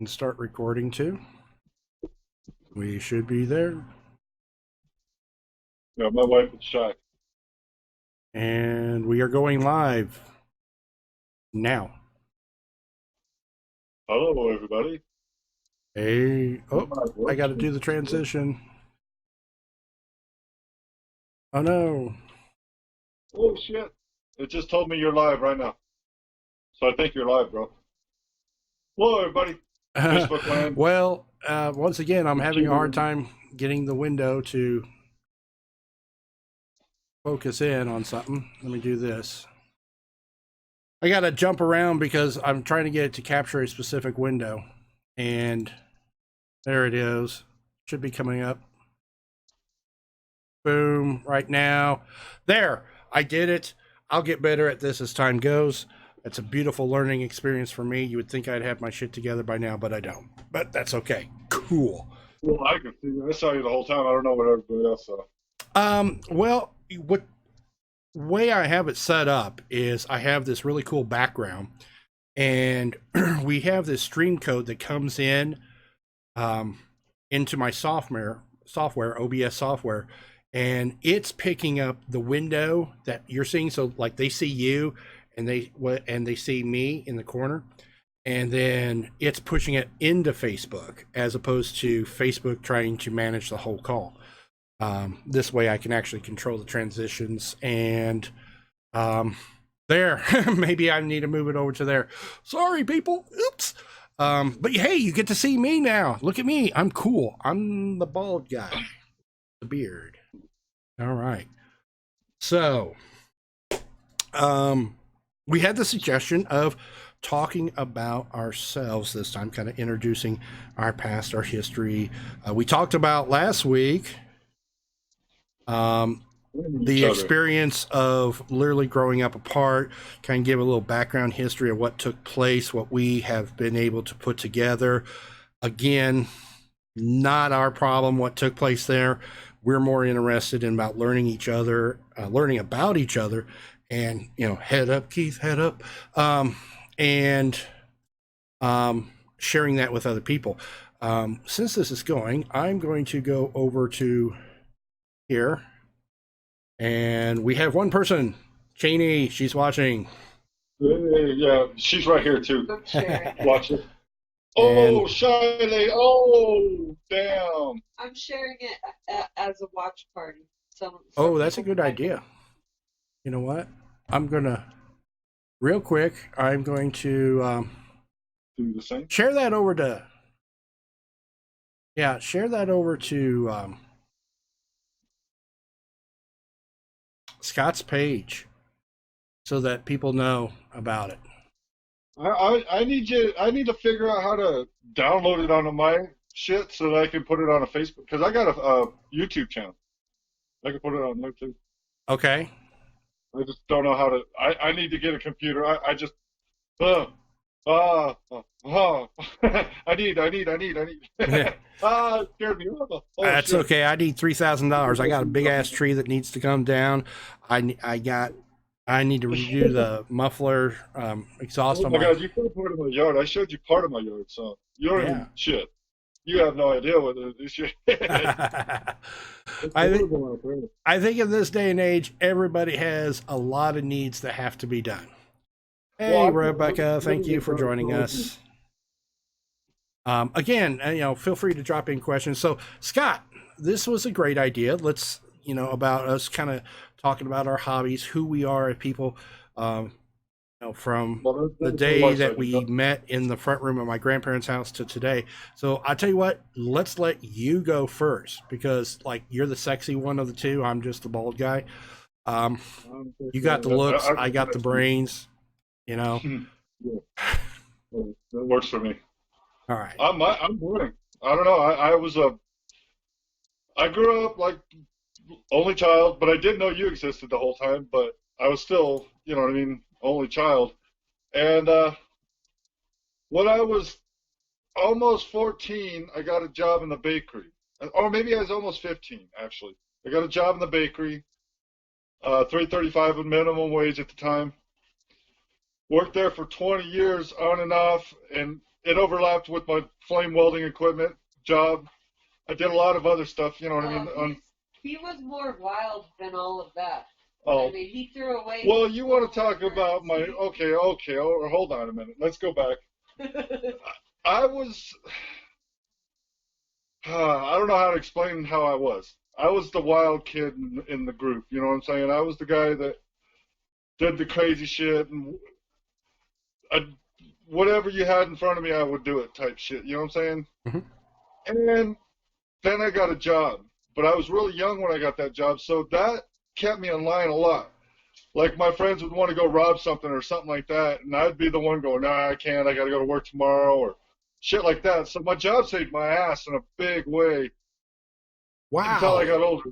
And start recording too. We should be there. Yeah, my wife is shy. And we are going live now. Hello, everybody. Hey, oh, I got to do the transition. Oh no. Oh shit! It just told me you're live right now, so I think you're live, bro. Hello, everybody. Facebook land. Well, once again, I'm having a hard time getting the window to focus in on something. Let me do this. I got to jump around because I'm trying to get it to capture a specific window. And there it is. Should be coming up. Boom, right now. There, I did it. I'll get better at this as time goes. It's a beautiful learning experience for me. You would think I'd have my shit together by now, but I don't. But that's okay. Cool. Well, I can see you. I saw you the whole time. I don't know what everybody else saw. Well, what way I have it set up is I have this really cool background, and we have this stream code that comes in into my software, OBS software, and it's picking up the window that you're seeing. So like they see you and they see me in the corner, and then it's pushing it into Facebook as opposed to Facebook trying to manage the whole call. This way I can actually control the transitions, and there, maybe I need to move it over to there. Sorry, people. Oops. But hey, you get to see me now. Look at me. I'm cool. I'm the bald guy. The beard. All right. So, we had the suggestion of talking about ourselves this time, kind of introducing our past, our history. We talked about last week the experience of literally growing up apart, kind of give a little background history of what took place, what we have been able to put together. Again, not our problem what took place there. We're more interested in about learning each other, learning about each other, and head up, Keith, head up, and sharing that with other people. Since this is going, I'm going to go over to here, and we have one person, Cheney. She's watching. Yeah, she's right here too. Watching. And Oh, Shiley! Oh, damn! I'm sharing it as a watch party. Oh, that's a good idea. You know what? I'm gonna real quick. I'm going to Do the same. share that over to. Yeah, share that over to Scott's page, so that people know about it. I need you. I need to figure out how to download it onto my shit so that I can put it on a Facebook. Because I got a YouTube channel. I can put it on there too. Okay. I just don't know how to. I need to get a computer. I just. Uh, uh, uh. I need. It scared me. Oh, That's shit. okay. I need $3,000. I got a big ass tree that needs to come down. I need to redo the muffler exhaust Oh on my my. God, you put a part of my yard. I showed you part of my yard, so you don't even shit. You have no idea what this shit. I think in this day and age, everybody has a lot of needs that have to be done. Hey, Rebecca, thank you for joining us. Again, feel free to drop in questions. So, Scott, this was a great idea. Let's, about us kind of talking about our hobbies, who we are as people, from the day that we met in the front room of my grandparents' house to today. So I'll tell you what, let's let you go first because, like, you're the sexy one of the two. I'm just the bald guy. You got the looks. I got the brains. Yeah. That works for me. All right. I'm boring. I don't know. I grew up like only child, but I didn't know you existed the whole time. But I was still, you know what I mean, only child. And when I was almost 14, I got a job in the bakery. Or maybe I was almost 15, actually. I got a job in the bakery, $3.35 a minimum wage at the time. Worked there for 20 years on and off, and it overlapped with my flame welding equipment job. I did a lot of other stuff, you know what I mean? He was more wild than all of that. Oh, I mean, he threw away. well, you want to talk about my, okay, hold on a minute. Let's go back. I was, I don't know how to explain how I was. I was the wild kid in the group, you know what I'm saying? I was the guy that did the crazy shit, and whatever you had in front of me, I would do it type shit, you know what I'm saying? Mm-hmm. And then I got a job, but I was really young when I got that job, so that kept me in line a lot. Like my friends would want to go rob something or something like that, and I'd be the one going, nah, I can't, I got to go to work tomorrow, or shit like that. So my job saved my ass in a big way until I Wow. got older.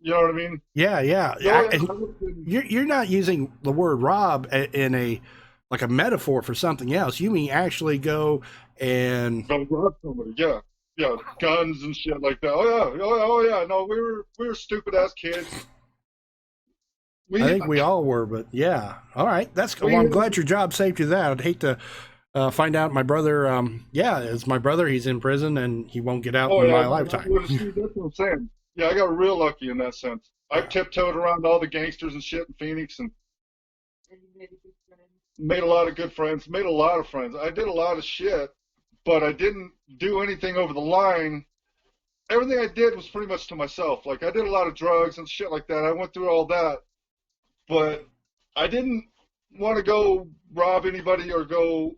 You know what I mean? Yeah. No, And you're not using the word rob in a like a metaphor for something else. You mean actually go and go rob somebody. Yeah, yeah, guns and shit like that. Oh yeah. No, we were stupid ass kids. I We think we all were, but yeah. All right, that's we well. I'm glad your job saved you that. I'd hate to find out my brother. Yeah, it's my brother. He's in prison and he won't get out oh in yeah. my No, lifetime. see, that's what I'm saying. Yeah, I got real lucky in that sense. I tiptoed around all the gangsters and shit in Phoenix and And he made a good friend. made a lot of good friends. Made a lot of friends. I did a lot of shit, but I didn't do anything over the line. Everything I did was pretty much to myself. Like I did a lot of drugs and shit like that. I went through all that, but I didn't want to go rob anybody or go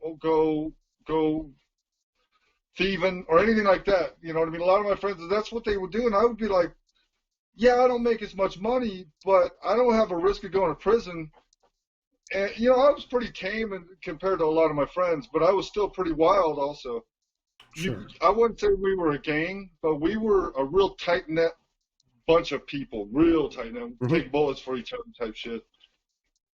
thieving or anything like that. You know what I mean? A lot of my friends, that's what they would do, and I would be like, yeah, I don't make as much money, but I don't have a risk of going to prison. And you know, I was pretty tame compared to a lot of my friends, but I was still pretty wild also. Sure. I wouldn't say we were a gang, but we were a real tight knit bunch of people, real tight knit. Mhm. Take bullets for each other type shit.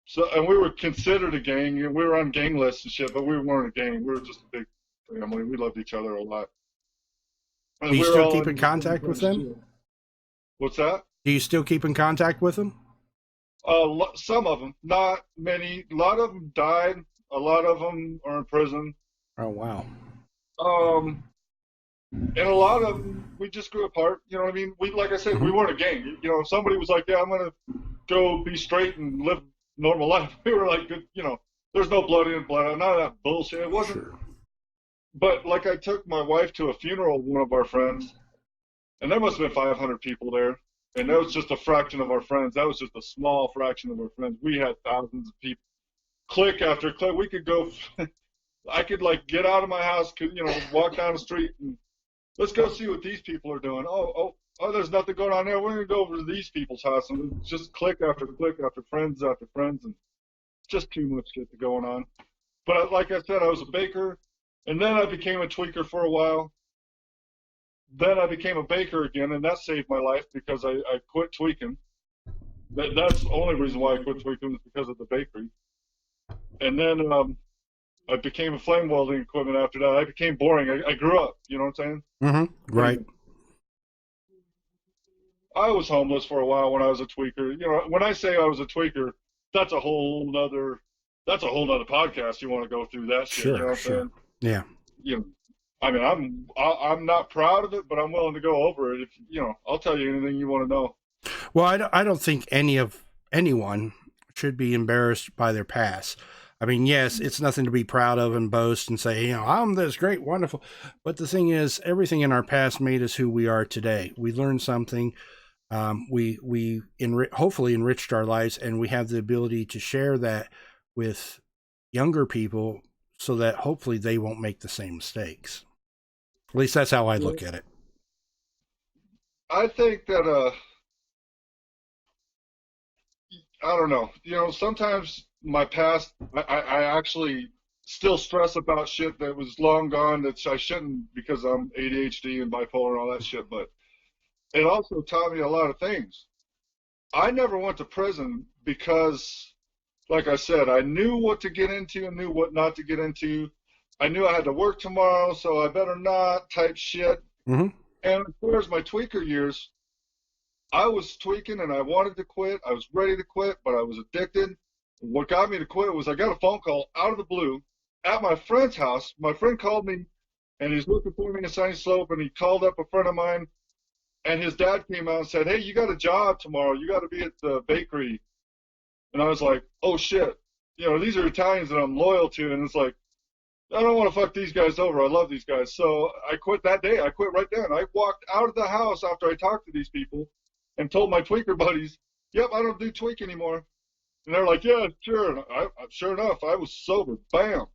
So, and we were considered a gang, and we were on gang lists and shit, but we weren't a gang. We were just a big family. We loved each other a lot. And Do you we were still all keep in in the same contact with place, them? too. What's that? Do you still keep in contact with them? Some of them, not many. A lot of them died. A lot of them are in prison. Oh wow. Um, and a lot of them, we just grew apart. You know what I mean? We, like I said, we Mhm. weren't a gang. You know, if somebody was like, "Yeah, I'm gonna go be straight and live normal life," we were like, "Good." You know, there's no blood in, blood out. None of that bullshit. It wasn't. Sure. But like, I took my wife to a funeral of one of our friends, and there must have been 500 people there. And that was just a fraction of our friends. That was just a small fraction of our friends. We had thousands of people. Clique after clique. We could go. I could like get out of my house, you know, walk down the street and let's go see what these people are doing. Oh, there's nothing going on there. We're gonna go over to these people's house, and it's just clique after clique after friends, and just too much shit going on. But like I said, I was a baker, and then I became a tweaker for a while. Then I became a baker again, and that saved my life because I quit tweaking. That's the only reason why I quit tweaking was because of the bakery. And then I became a flame welding equipment after that. I became boring. I grew up, you know what I'm saying? Mm-hmm. Right. I was homeless for a while when I was a tweaker. You know, when I say I was a tweaker, that's a whole nother podcast. You want to go through that shit, you know what I'm Sure. saying? Yeah. You know, I mean, I'm not proud of it, but I'm willing to go over it. If you know, I'll tell you anything you want to know. Well, I don't think anyone should be embarrassed by their past. I mean, yes, it's nothing to be proud of and boast and say, I'm this great, wonderful. But the thing is, everything in our past made us who we are today. We learned something. We hopefully enriched our lives, and we have the ability to share that with younger people so that hopefully they won't make the same mistakes. At least that's how I look at it. I think that I don't know. You know, sometimes my past, I actually still stress about shit that was long gone that I shouldn't because I'm ADHD and bipolar and all that shit. But it also taught me a lot of things. I never went to prison because, like I said, I knew what to get into and knew what not to get into. I knew I had to work tomorrow, so I better not type shit. Mm-hmm. And as far as my tweaker years, I was tweaking and I wanted to quit. I was ready to quit, but I was addicted. What got me to quit was I got a phone call out of the blue at my friend's house. My friend called me, and he's looking for me in Sunny Slope, and he called up a friend of mine, and his dad came out and said, "Hey, you got a job tomorrow. You got to be at the bakery." And I was like, "Oh shit." These are Italians that I'm loyal to, and it's like, I don't want to fuck these guys over. I love these guys. So I quit that day. I quit right then. I walked out of the house after I talked to these people and told my tweaker buddies, "Yep, I don't do tweak anymore." And they're like, "Yeah, sure." And sure enough, I was sober. Bam.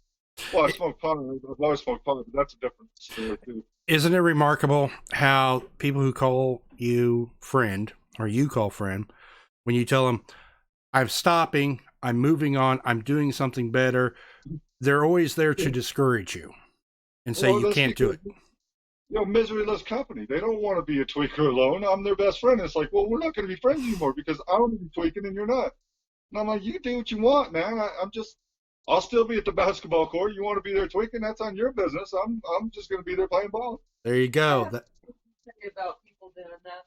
Well, I smoked pot. I've always smoked pot, but that's a different story too. Isn't it remarkable how people who call you friend or you call friend, when you tell them, "I'm stopping, I'm moving on, I'm doing something better," they're always there to discourage you and say you can't do it. Misery loves company. They don't want to be a tweaker alone. I'm their best friend. It's like, well, we're not going to be friends anymore because I want to be tweaking and you're not. And I'm like, you do what you want, man. I'll still be at the basketball court. You want to be there tweaking? That's on your business. I'm just going to be there playing ball. There you go. About people doing that.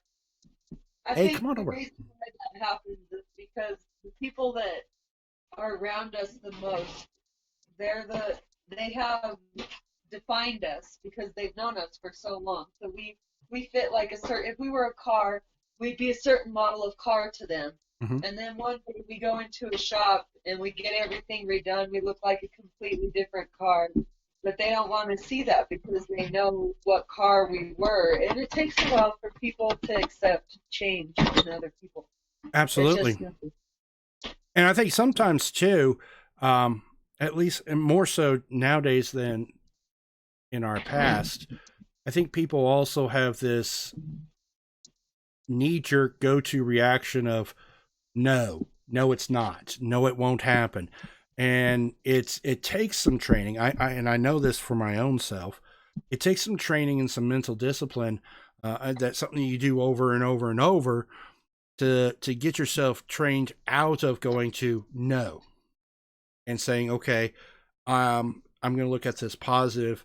I Hey, think come on the over. reason why that happens is because the people that are around us the most, they have defined us because they've known us for so long. So we fit like if we were a car, we'd be a certain model of car to them. Mhm. And then one day we go into a shop and we get everything redone. We look like a completely different car. But they don't want to see that because they know what car we were. And it takes a while for people to accept change in other people. Absolutely. It's just, And I think sometimes too, at least and more so nowadays than in our past, I think people also have this knee-jerk go-to reaction of no, it's not, no, it won't happen. And it takes some training. I know this for my own self. It takes some training and some mental discipline. That's something you do over and over and over to get yourself trained out of going to no and saying, okay, I'm going to look at this positive.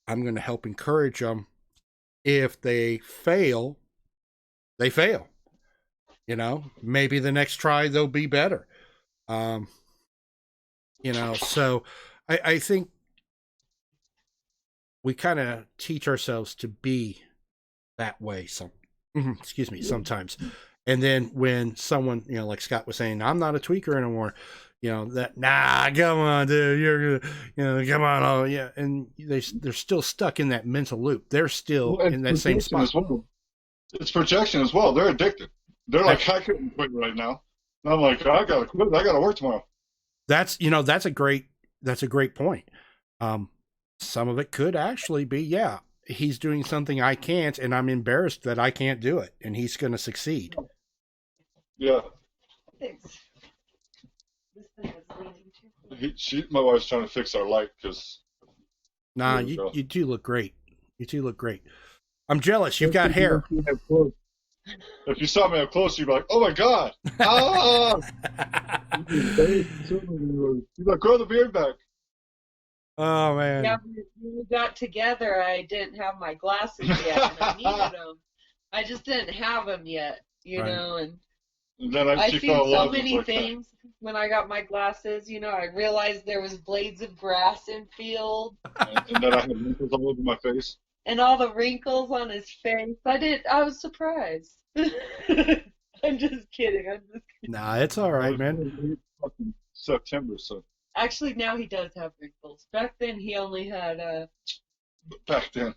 I'm going to help encourage them. If they fail, they fail. Maybe the next try they'll be better. So I think we kind of teach ourselves to be that way. Sometimes. And then when someone, like Scott was saying, I'm not a tweaker anymore, come on, dude, come on. Oh yeah. And they're still stuck in that mental loop. They're still in that same spot. Well. It's projection as well. They're addicted. They're like, I couldn't quit right now. And I'm like, I gotta quit. I gotta work tomorrow. That's a great point. Some of it could actually be, yeah, he's doing something I can't, and I'm embarrassed that I can't do it, and he's going to succeed. Yeah. Thanks. This thing is leaning too. My wife's trying to fix our light because. Nah, you do look great. You two look great. I'm jealous. You've got hair. If you saw me up close, you'd be like, "Oh my god!" Ah! You like, grow the beard back. Oh man. Yeah, when we got together, I didn't have my glasses yet, and I needed them. I just didn't have them yet, Right. And then I she seen fell in so love. many things when I got my glasses. I realized there was blades of grass in field, And then I had wrinkles all over my face. and all the wrinkles on his face. I was surprised. I'm just kidding. Nah, it's all right, man. September, so Actually, now he does have wrinkles. Back then, he only had back then.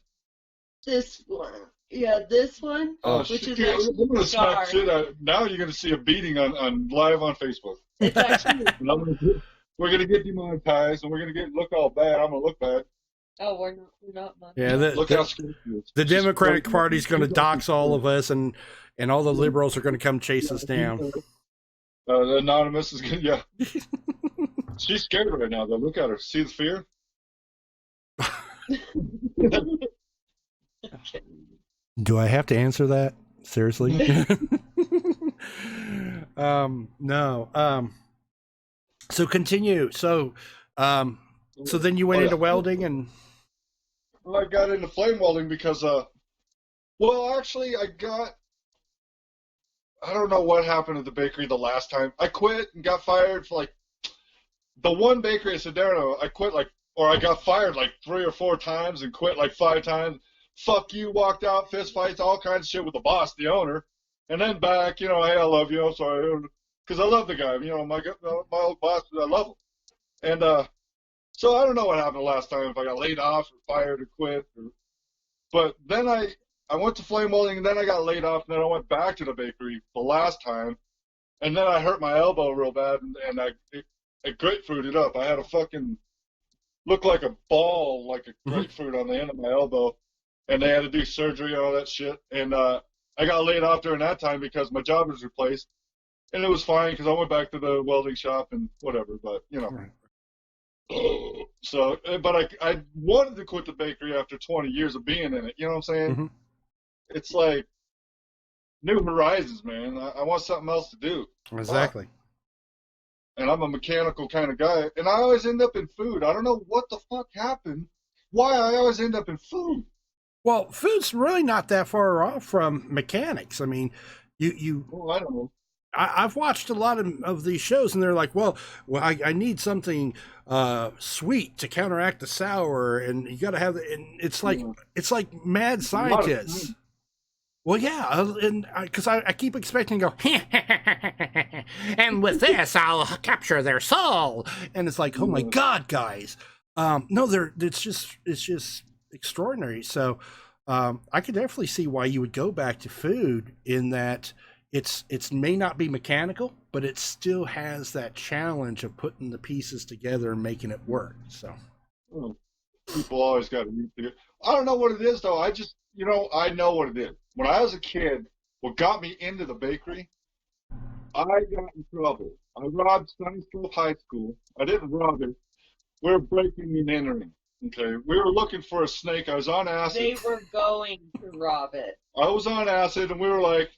this one. Yeah, this one, Oh, which shit. is actually I'm gonna a scar. smack shit out. Now you're gonna see a beating on live on Facebook. It's actually. And we're gonna get demonetized, and we're gonna look all bad. I'm gonna look bad. Oh, we're not. Yeah, Look how scared he is. the Democratic Party's going to dox all of us, and all the liberals are going to come chase us down. The anonymous is gonna, yeah. She's scared right now. Though, look at her. See the fear? Do I have to answer that? Seriously? No. So continue. So then you went into welding and. Well, I got into flame welding because, actually, I don't know what happened at the bakery the last time. I quit and got fired for the one bakery at Sedano. I quit or I got fired like 3 or 4 times and quit like 5 times. Fuck you, walked out, fist fights, all kinds of shit with the boss, the owner, and then back, hey, I love you, I'm sorry, because I love the guy, my old boss, I love him, and so I don't know what happened the last time, if I got laid off or fired or quit, but then I went to flame welding, and then I got laid off, and then I went back to the bakery the last time, and then I hurt my elbow real bad, and it grapefruited up. I had a fucking looked like a ball, like a grapefruit on the end of my elbow, and they had to do surgery and all that shit. And I got laid off during that time because my job was replaced, and it was fine because I went back to the welding shop and whatever. But so, but I wanted to quit the bakery after 20 years of being in it. You know what I'm saying? Mm-hmm. It's like new horizons, man. I want something else to do. Exactly. And I'm a mechanical kind of guy, and I always end up in food. I don't know what the fuck happened. Why I always end up in food. Well, food's really not that far off from mechanics. I mean, Well, I don't know. I've watched a lot of these shows, and they're like, well, I need something sweet to counteract the sour, and you got to have, and it's like mad scientists. Well, yeah, and because I keep expecting to go, and with this I'll capture their soul, and it's like, oh my god, guys, no, it's just extraordinary. So I could definitely see why you would go back to food in that it's may not be mechanical, but it still has that challenge of putting the pieces together and making it work. So people always got to eat together. I don't know what it is though. I just I know what it is. When I was a kid, what got me into the bakery, I got in trouble. I robbed Sunnysgrove High School. I didn't rob it. We were breaking and entering. Okay, we were looking for a snake. I was on acid. They were going to rob it. I was on acid, and we were like,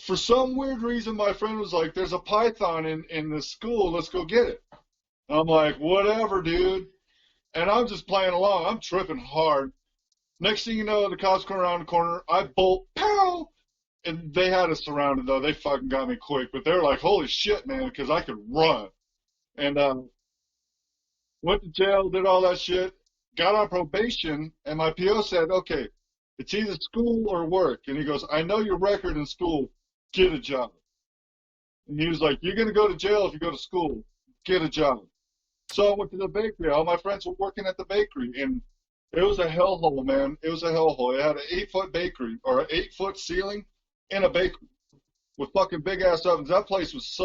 for some weird reason, my friend was like, "There's a python in the school. Let's go get it." And I'm like, "Whatever, dude." And I'm just playing along. I'm tripping hard. Next thing you know, the cops come around the corner. I bolt, pow! And they had us surrounded, though. They fucking got me quick. But they were like, holy shit, man, because I could run. And went to jail, did all that shit, got on probation, and my PO said, okay, it's either school or work. And he goes, I know your record in school. Get a job. And he was like, you're going to go to jail if you go to school. Get a job. So I went to the bakery. All my friends were working at the bakery, and it was a hellhole, man. It was a hellhole. It had an 8-foot bakery, or an 8-foot ceiling in a bakery with fucking big-ass ovens. That place was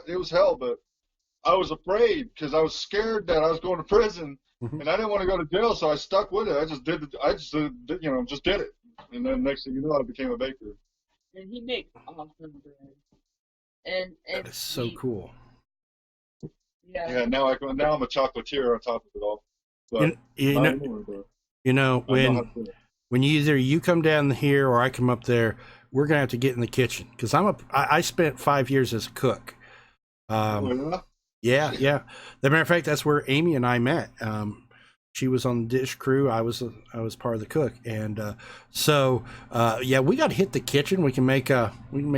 it was hell, but I was afraid because I was scared that I was going to prison, and I didn't want to go to jail, so I stuck with it. I just did it. And then next thing you know, I became a baker. And he makes awesome bread. And that is so cool. Yeah, now I'm a chocolatier on top of it all. But when either you come down here or I come up there, we're gonna have to get in the kitchen because I spent 5 years as a cook. Yeah. As a matter of fact, that's where Amy and I met. She was on the dish crew. I was part of the cook, and we got to hit the kitchen. We can make a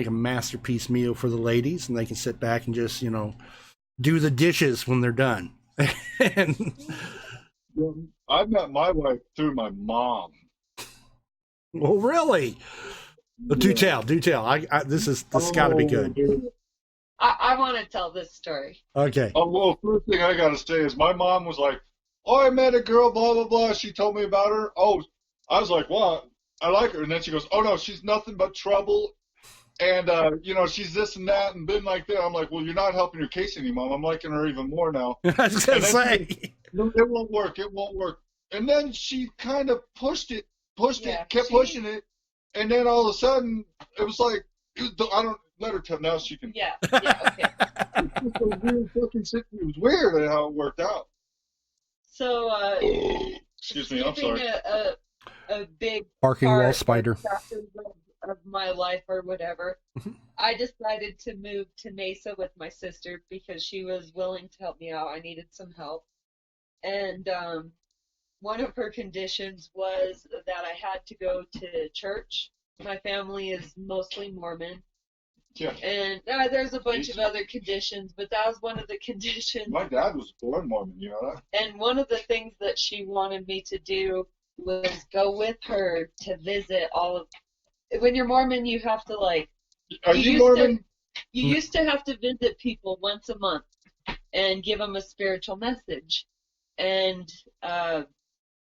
masterpiece meal for the ladies, and they can sit back and just do the dishes when they're done. And I met my wife through my mom. Well, really? Yeah. Do tell. This has got to be good. I want to tell this story. Okay. Oh, well, first thing I got to say is my mom was like, oh, I met a girl, blah, blah, blah. She told me about her. Oh, I was like, well, I like her. And then she goes, oh, no, she's nothing but trouble. And, she's this and that and been like that. I'm like, well, you're not helping your case any, Mom. I'm liking her even more now. I was going to say. It won't work. And then she kind of pushed it, kept pushing it. And then all of a sudden, it was like, I don't let her tell. Now she can. Yeah, okay. It was weird how it worked out. So, excuse me, I'm sorry. A big barking wall spider of my life or whatever. I decided to move to Mesa with my sister because she was willing to help me out. I needed some help. And one of her conditions was that I had to go to church. My family is mostly Mormon. Yeah. And there's a bunch of other conditions, but that was one of the conditions. My dad was born Mormon, you know that? And one of the things that she wanted me to do was go with her to visit all of. When you're Mormon, you have to like. Are you Mormon? You used to have to visit people once a month and give them a spiritual message, and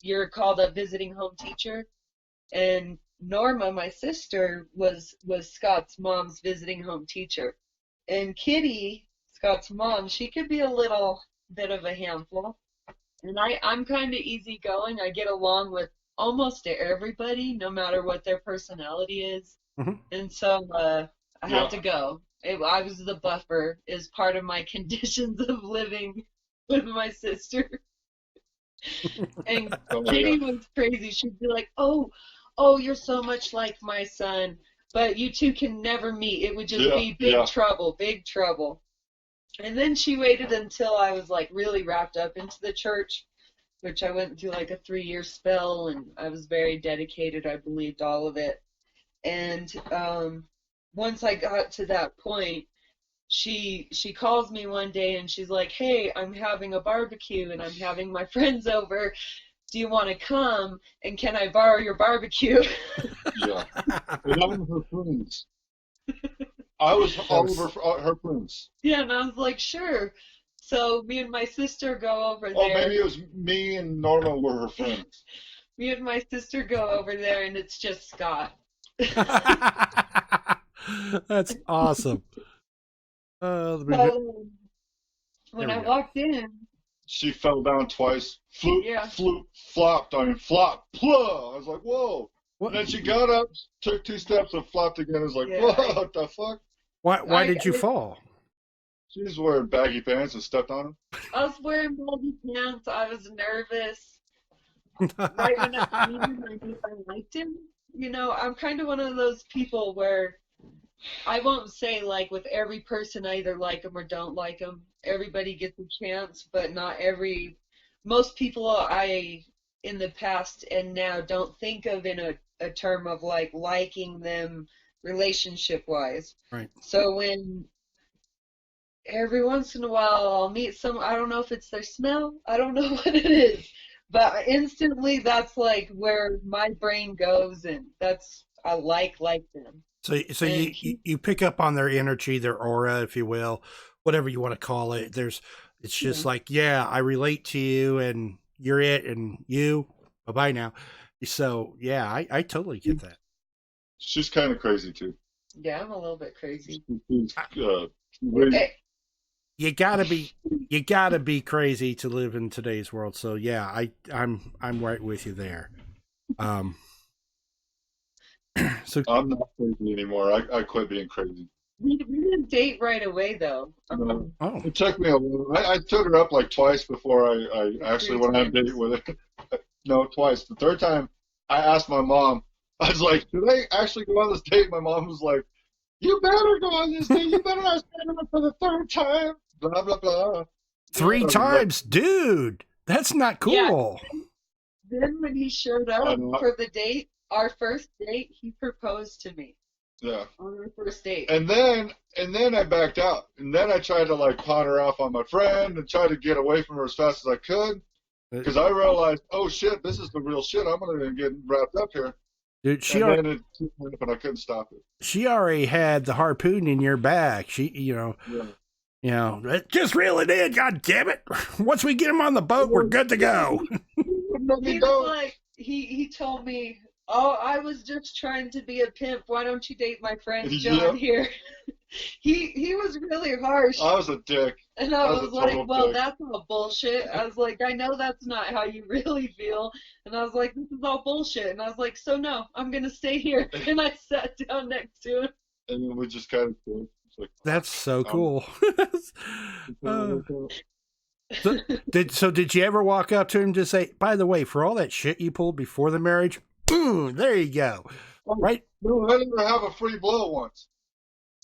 you're called a visiting home teacher. And Norma, my sister, was Scott's mom's visiting home teacher. And Kitty, Scott's mom, she could be a little bit of a handful. And I'm kind of easygoing. I get along with almost everybody, no matter what their personality is. Mhm. And so I had to go. I was the buffer, is part of my conditions of living with my sister. And Kitty was crazy. She'd be like, oh, you're so much like my son, but you two can never meet. It would just be big trouble, big trouble. And then she waited until I was like really wrapped up into the church, which I went through like a 3-year spell, and I was very dedicated. I believed all of it. And once I got to that point, she calls me one day and she's like, hey, I'm having a barbecue and I'm having my friends over. Do you want to come? And can I borrow your barbecue? Yeah. And I'm her friends. I was all over her friends. Yeah, and I was like, sure. So me and my sister go over there. Oh, maybe it was me and Norma were her friends. Me and my sister go over there, and it's just Scott. That's awesome. So, when I walked in, she fell down twice. Flopped. I mean, flopped. Pluh. I was like, whoa. What? And then she got up, took 2 steps, and flopped again. I was like, whoa, what the fuck? Why did you fall? She was wearing baggy pants and stepped on them. I was wearing baggy pants. I was nervous. Right when I knew I liked him. You know, I'm kind of one of those people where I won't say, like, with every person I either like them or don't like them. Everybody gets a chance, but most people I, in the past and now, don't think of in a term of, like, liking them relationship-wise. Right. So when every once in a while I'll meet I don't know if it's their smell, I don't know what it is, but instantly that's, like, where my brain goes, and I like them. So you pick up on their energy, their aura, if you will, whatever you want to call it. It's just like, yeah, I relate to you, and you're it, and you, bye-bye now. So, yeah, I totally get that. She's kind of crazy, too. Yeah, I'm a little bit crazy. You gotta be crazy to live in today's world. So, yeah, I'm right with you there. So I'm not crazy anymore. I quit being crazy. We didn't date right away, though. Oh. It took me a while. I took her up like twice before I actually went on a date with her. No, twice. The third time, I asked my mom, I was like, should I actually go on this date? My mom was like, you better go on this date. You better ask her for the 3rd time. Blah, blah, blah. 3 times? Dude, that's not cool. Yeah. Then when he showed up for the date, our first date, he proposed to me. Yeah. On our first date. And then I backed out. And then I tried to like pawn her off on my friend and try to get away from her as fast as I could. Because I realized, oh shit, this is the real shit. I'm gonna get wrapped up here. Dude, and I couldn't stop it. She already had the harpoon in your back. She, just reel it in, god damn it. Once we get him on the boat, we're good to go. He was like, he told me, oh, I was just trying to be a pimp. Why don't you date my friend John here? He was really harsh. I was a dick. And I was like, well, that's all bullshit. I was like, I know that's not how you really feel. And I was like, this is all bullshit. And I was like, so no, I'm going to stay here. And I sat down next to him. And then we just kind of like, that's so cool. So did you ever walk up to him to say, by the way, for all that shit you pulled before the marriage, boom, there you go. Right? No, I let her have a free blow once.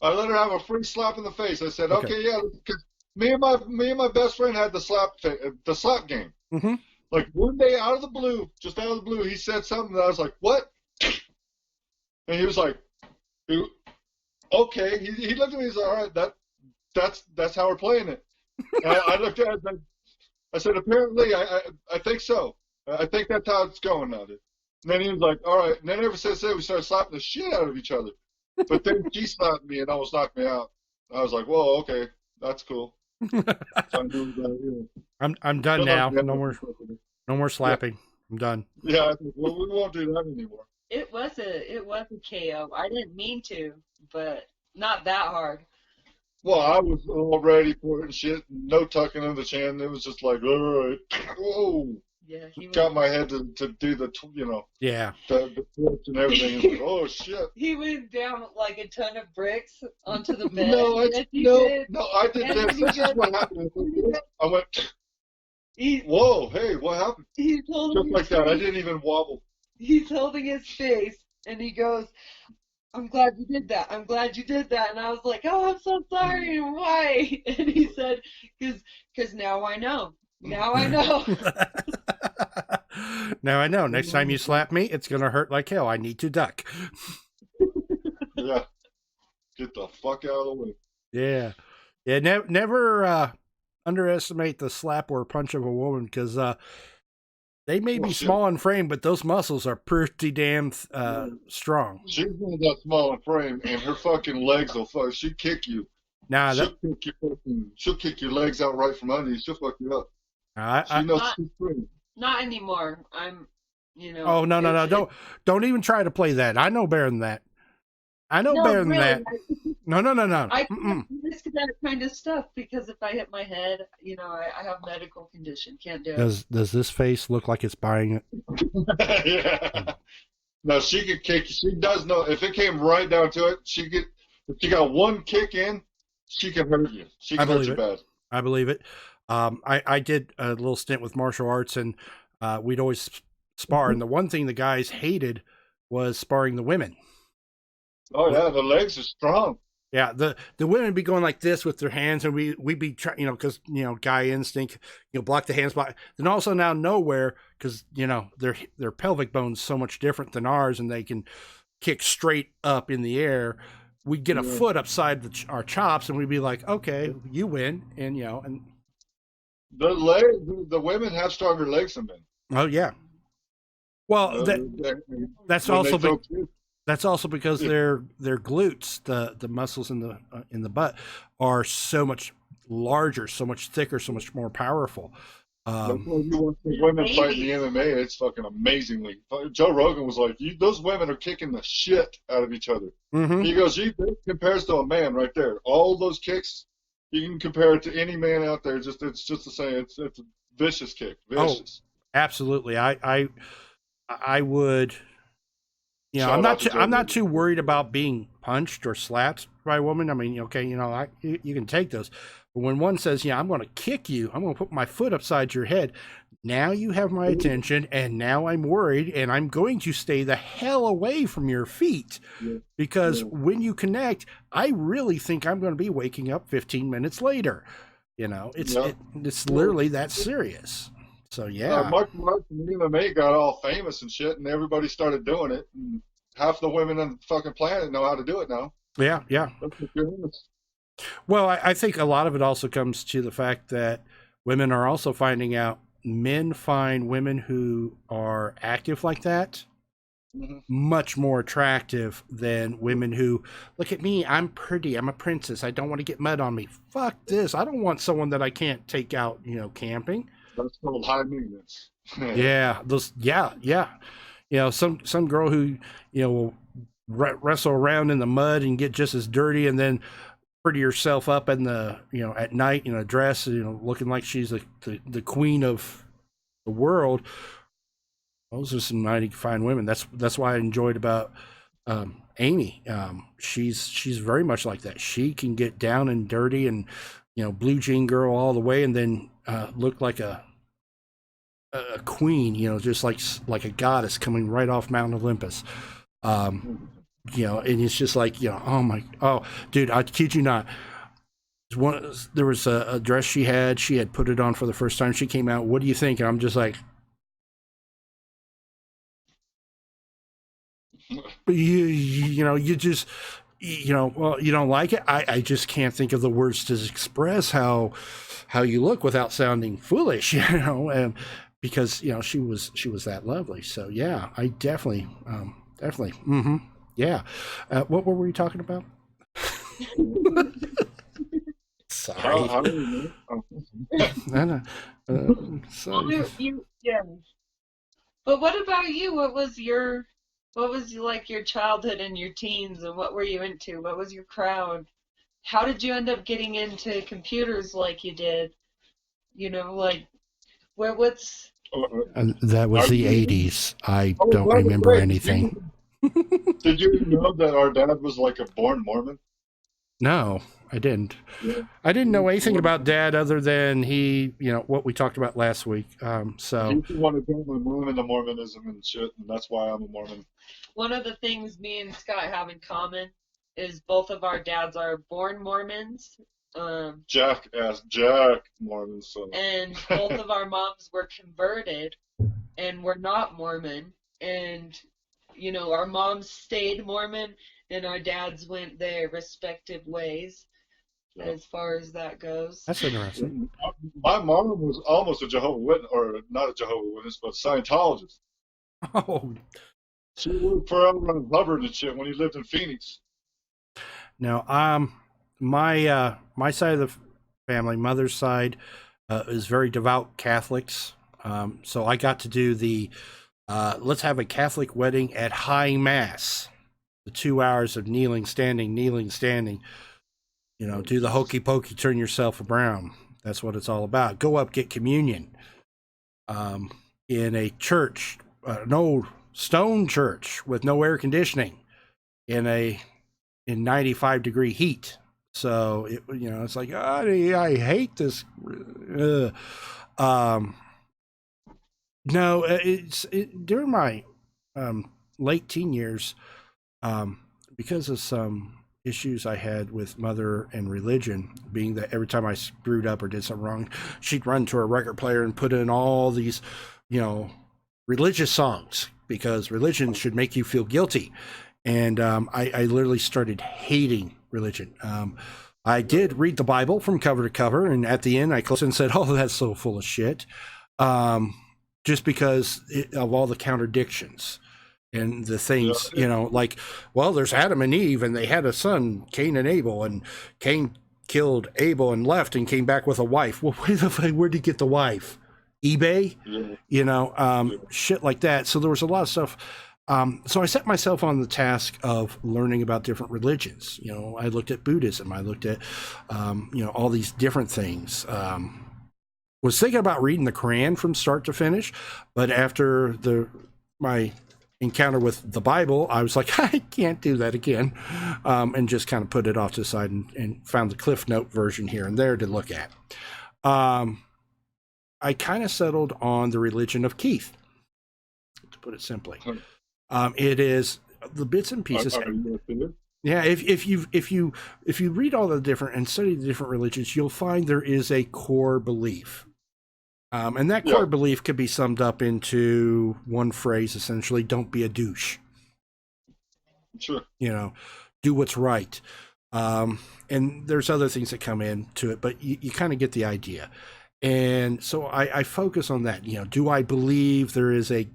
I let her have a free slap in the face. I said, okay, yeah, because me and my best friend had the slap game. Mm-hmm. Like one day out of the blue, he said something that I was like, what? And he was like, okay. He looked at me. He's like, all right, that's how we're playing it. And I looked at it. And I said, apparently, I think so. I think that's how it's going now. Dude. And then he was like, all right. And then ever since then, we started slapping the shit out of each other. But then she slapped me and almost knocked me out. I was like, whoa, okay, that's cool. So I knew that, I'm done now. yeah. No more slapping. I'm done. Yeah, I think, well, we won't do that anymore. It was a KO. I didn't mean to, but not that hard. Well, I was all ready for it and shit. No tucking in the chin. It was just like, all right, whoa. Yeah, he Got went, my head to do the, Yeah. the twists and everything. It's like, oh, shit. he went down like a ton of bricks onto the bed. No, Yes, he no, did. no, I did And this. he This is did. what happened. I went, He, whoa, hey, what happened? he's holding Just his like that. I face. didn't even wobble. He's holding his face, and he goes, "I'm glad you did that. I'm glad you did that." And I was like, "Oh, I'm so sorry. Why?" And he said, "Cause now I know. Now I know." Now I know. Next time you slap me, it's gonna hurt like hell. I need to duck. Yeah. Get the fuck out of the way. Yeah. Yeah. Never underestimate the slap or punch of a woman because they may be Well, shit. small in frame, but those muscles are pretty damn strong. She's not that small in frame, and her fucking legs will fuck. She'll kick you. Now that She'll kick your legs out right from under you. She'll fuck you up. She I knows Not- she's free. Not anymore. I'm, oh no it's- don't even try to play that. I know better than that. I know No, better than really, that. No. I Mm-mm. can't risk that kind of stuff because if I hit my head, I have medical condition. Can't do it. Does this face look like it's buying it? Yeah. No, she could kick. She does know. If it came right down to it, if she got one kick in, she can hurt you. She I can hurt believe you it. bad. I believe it. I did a little stint with martial arts, and we'd always spar. And the one thing the guys hated was sparring the women. Oh yeah, the legs are strong. Yeah, the women would be going like this with their hands, and we'd be trying, because guy instinct, block the hands, block. Then also now nowhere, because their pelvic bone's so much different than ours, and they can kick straight up in the air. We'd get a Yeah. foot upside our chops, and we'd be like, okay, you win, and and The women have stronger legs than men. oh yeah. Well, that's when also they throw kicks, that's also because their glutes, the muscles in the butt, are so much larger, so much thicker, so much more powerful. that's why you watch the women fight in the MMA. It's fucking amazingly. Joe Rogan was like, those women are kicking the shit out of each other. Mm-hmm. He goes, this compares to a man right there. All those kicks, you can compare it to any man out there. It's just the same. It's a vicious kick. Vicious. Absolutely. I would. Shout out to Joe I'm not Rogan. too worried about being punched or slapped by a woman. I mean, okay, you can take those. But when one says, I'm going to kick you, I'm going to put my foot upside your head. Now you have my attention, and now I'm worried, and I'm going to stay the hell away from your feet. Yeah. Because Yeah. when you connect, I really think I'm going to be waking up 15 minutes later. It's Yeah. it's literally that serious. So yeah. Martial arts and MMA got all famous and shit, and everybody started doing it. And half the women on the fucking planet know how to do it now. Yeah. That's what it is. Well, I think a lot of it also comes to the fact that women are also finding out men find women who are active like that Mhm. much more attractive than women who look at me. I'm pretty. I'm a princess. I don't want to get mud on me. Fuck this. I don't want someone that I can't take out, camping. That's called high maintenance. Yeah. Some girl who, will wrestle around in the mud and get just as dirty and then pretty herself up in the, at night in a dress, looking like she's the queen of the world. Those are some mighty fine women. That's why I enjoyed about Amy. She's very much like that. She can get down and dirty and, blue jean girl all the way, and then look like a queen, just like a goddess coming right off Mount Olympus. And it's just like, dude, I kid you not. There was a dress she had put it on for the first time. She came out, what do you think? And I'm just like, you well, you don't like it. I just can't think of the words to express how you look without sounding foolish, and because she was that lovely. So yeah, I definitely, yeah. What were we talking about? Sorry. How do you know? No, no. Well, Sorry. yeah. But what about you? What was like your childhood and your teens, and what were you into? What was your crowd? How did you end up getting into computers like you did? Like what's And that was Are the you? 80s. I Oh, don't by the remember way, anything. did you know that our dad was like a born Mormon? No, I didn't. Yeah. I didn't know anything about Dad other than he, what we talked about last week. He So, used to want to turn my mom into Mormonism and shit, and that's why I'm a Mormon. one of the things me and Scott have in common is both of our dads are born Mormons. Jack Mormon, so. And both of our moms were converted and were not Mormon. And, our moms stayed Mormon and our dads went their respective ways Yeah. as far as that goes. that's interesting. My mom was almost a Jehovah's Witness, or not a Jehovah's Witness, but Scientologist. Oh, She worked for L. Ron Hubbard and shit when he lived in Phoenix. now, my side of the family, mother's side, is very devout Catholics. So I got to do the let's have a Catholic wedding at high mass. The 2 hours of kneeling, standing, do the hokey pokey, turn yourself around. That's what it's all about. Go up, get communion. In a church, an old stone church with no air conditioning, in 95-degree heat. So it's like, I hate this. No, during my late teen years, because of some issues I had with mother and religion, being that every time I screwed up or did something wrong, she'd run to her record player and put in all these, religious songs because religion should make you feel guilty. And I literally started hating religion. I did read the Bible from cover to cover, and at the end I closed and said, "Oh, that's so full of shit," just because of all the contradictions and the things, like, well, there's Adam and Eve, and they had a son, Cain and Abel, and Cain killed Abel and left and came back with a wife. Well, where'd he get the wife? eBay? Yeah. Shit like that. So there was a lot of stuff. So I set myself on the task of learning about different religions. I looked at Buddhism. I looked at, all these different things. Was thinking about reading the Quran from start to finish, but after my encounter with the Bible, I was like, I can't do that again, and just kind of put it off to the side and found the Cliff Note version here and there to look at. I kind of settled on the religion of Keith, to put it simply. It is the bits and pieces. Are you a Christian? Yeah, if you read all the different and study the different religions, you'll find there is a core belief. And that core belief could be summed up into one phrase, essentially: don't be a douche. Sure. Do what's right. And there's other things that come into it, but you kind of get the idea. And so I focus on that. Do I believe there is a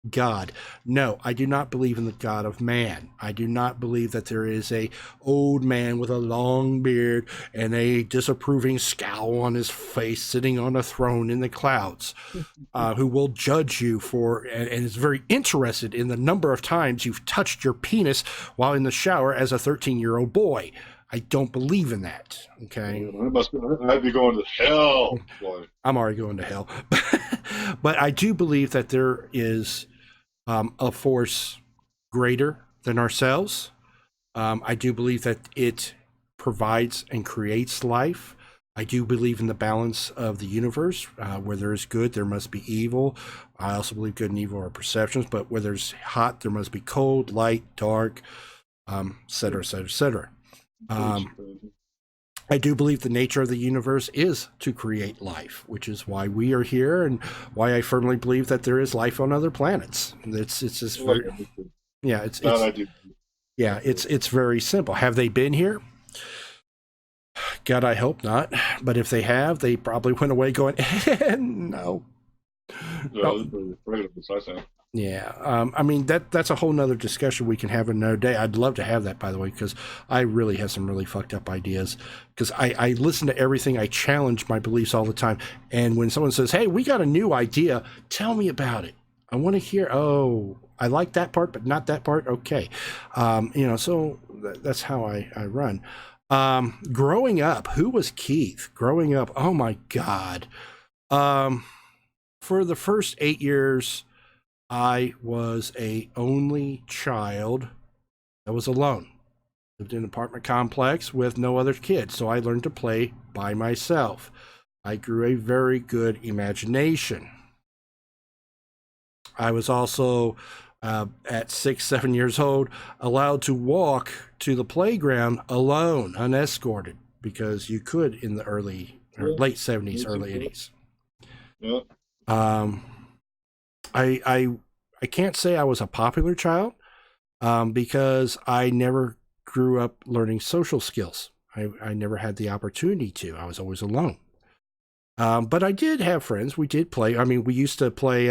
God? No, I do not believe in the God of man. I do not believe that there is a old man with a long beard and a disapproving scowl on his face sitting on a throne in the clouds, who will judge you for and is very interested in the number of times you've touched your penis while in the shower as a 13-year-old boy. I don't believe in that. Okay. I'd be going to hell, boy. I'm already going to hell. But I do believe that there is a force greater than ourselves. I do believe that it provides and creates life. I do believe in the balance of the universe. Where there is good, there must be evil. I also believe good and evil are perceptions, but where there's hot, there must be cold, light, dark, et cetera, et cetera, et cetera. I do believe the nature of the universe is to create life, which is why we are here and why I firmly believe that there is life on other planets. It's just very, yeah, it's I do. Yeah, it's very simple. Have they been here? God, I hope not. But if they have, they probably went away going, no. Yeah, Oh, they're afraid of us, I think. yeah. I mean, that's a whole nother discussion we can have another day. I'd love to have that, by the way, because I really have some really fucked up ideas. Because I listen to everything. I challenge my beliefs all the time. And when someone says, hey, we got a new idea, tell me about it. I want to hear, oh, I like that part, but not that part. Okay. So that's how I run. Growing up, who was Keith? Growing up, oh my God. For the first 8 years, I was a only child that was alone. Lived in an apartment complex with no other kids, so I learned to play by myself. I grew a very good imagination. I was also, at 6, 7 years old, allowed to walk to the playground alone, unescorted, because you could in the early or late 70s, early 80s. Yeah. I can't say I was a popular child because I never grew up learning social skills. I never had the opportunity to. I was always alone. But I did have friends. We did play. I mean, we used to play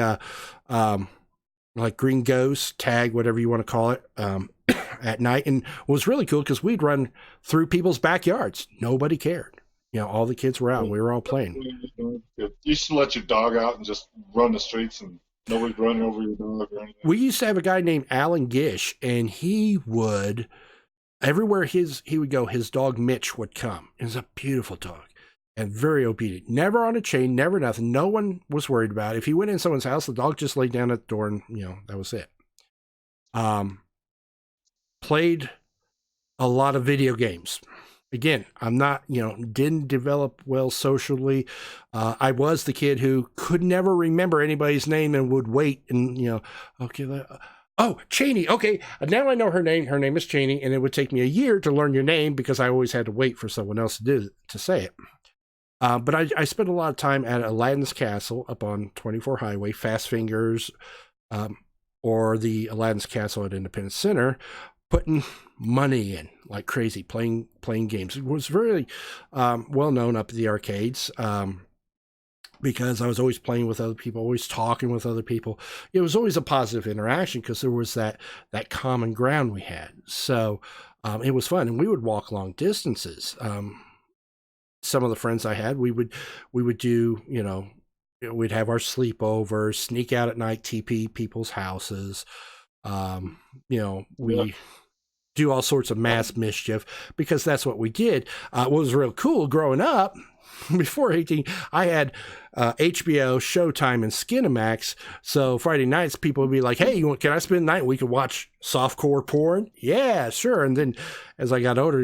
like Green Ghost, tag, whatever you want to call it, at night. And it was really cool because we'd run through people's backyards. Nobody cared. All the kids were out and we were all playing. You used to let your dog out and just run the streets and nobody's running over your dog or anything. We used to have a guy named Alan Gish, and he would, everywhere he would go, his dog Mitch would come. It was a beautiful dog and very obedient. Never on a chain, never nothing. No one was worried about it. If he went in someone's house, the dog just laid down at the door and, that was it. Played a lot of video games. Again, I'm not, didn't develop well socially. I was the kid who could never remember anybody's name and would wait and, okay, Cheney. Okay, now I know her name. Her name is Cheney, and it would take me a year to learn your name because I always had to wait for someone else to say it. But I spent a lot of time at Aladdin's Castle up on 24 Highway, Fast Fingers, or the Aladdin's Castle at Independence Center, putting money in like crazy, playing games. It was very well known up at the arcades because I was always playing with other people, always talking with other people. It was always a positive interaction because there was that common ground we had. So it was fun, and we would walk long distances. Some of the friends I had, we would do, we'd have our sleepovers, sneak out at night, TP people's houses. We do all sorts of mass mischief because that's what we did. What was real cool growing up, before 18, I had HBO, Showtime, and Skinamax. So Friday nights, people would be like, hey, can I spend the night? We could watch softcore porn. Yeah, sure. And then as I got older,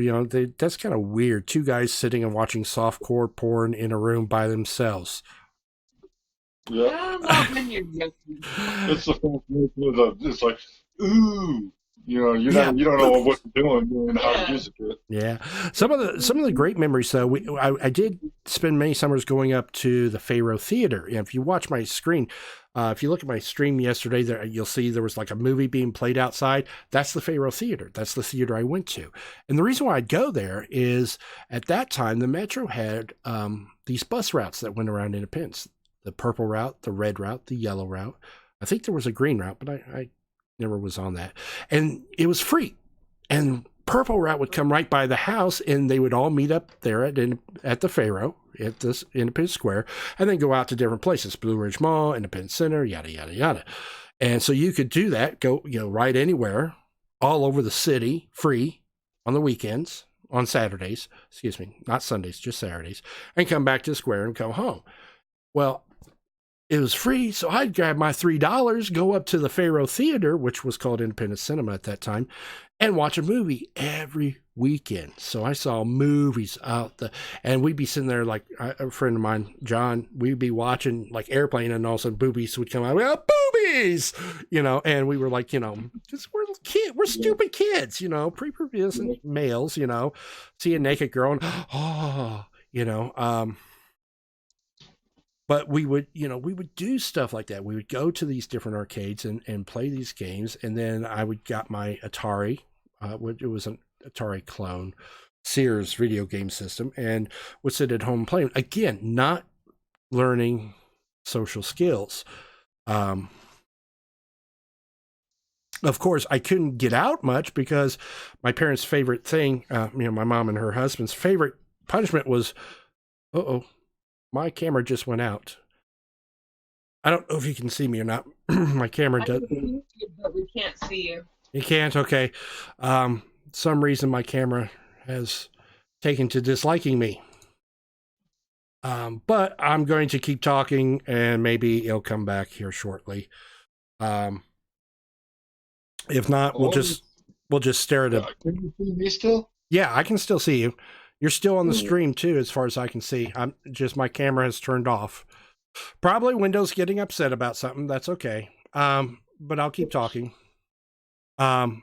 that's kind of weird. Two guys sitting and watching softcore porn in a room by themselves. Yeah. Not when you're young. It's it's like, ooh. You don't know what you're doing and how to use it. Yeah, some of the great memories though. I did spend many summers going up to the Faro Theater. If you watch my screen, if you look at my stream yesterday, you'll see there was like a movie being played outside. That's the Faro Theater. That's the theater I went to. And the reason why I'd go there is at that time the Metro had these bus routes that went around Independence: the purple route, the red route, the yellow route. I think there was a green route, but I never was on that. And it was free. And Purple Route would come right by the house, and they would all meet up there at the Faro, at this Independence Square, and then go out to different places: Blue Ridge Mall, Independence Center, yada, yada, yada. And so you could do that, go, ride anywhere, all over the city, free, on the weekends, on Saturdays, not Sundays, just Saturdays, and come back to the square and go home. Well, it was free, so I'd grab my $3, go up to the Faro Theater, which was called Independence Cinema at that time, and watch a movie every weekend. So I saw movies and we'd be sitting there like a friend of mine, John, we'd be watching like Airplane, and all of a sudden boobies would come out. Boobies, and we were like, because we're stupid kids, prepubescent males, see a naked girl and but we would do stuff like that. We would go to these different arcades and play these games. And then I would got my Atari It was an Atari clone, Sears video game system, and would sit at home playing. Again, not learning social skills. Of course, I couldn't get out much because my parents' favorite thing, my mom and her husband's favorite punishment was, my camera just went out. I don't know if you can see me or not. My camera does. But we can't see you. You can't? Okay. Some reason my camera has taken to disliking me. But I'm going to keep talking and maybe it'll come back here shortly. If not, we'll just stare at it. Can you see me still? Yeah, I can still see you. You're still on the stream too, as far as I can see. My camera has turned off. Probably Windows getting upset about something. That's okay. But I'll keep talking. So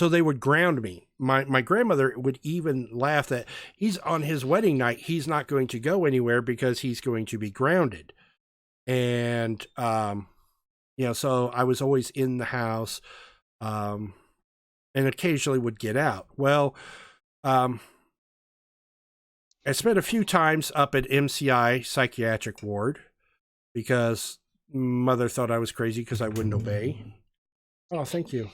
they would ground me. My grandmother would even laugh that he's on his wedding night. He's not going to go anywhere because he's going to be grounded. And, so I was always in the house, and occasionally would get out. Well, I spent a few times up at MCI psychiatric ward because mother thought I was crazy because I wouldn't obey. Oh, thank you.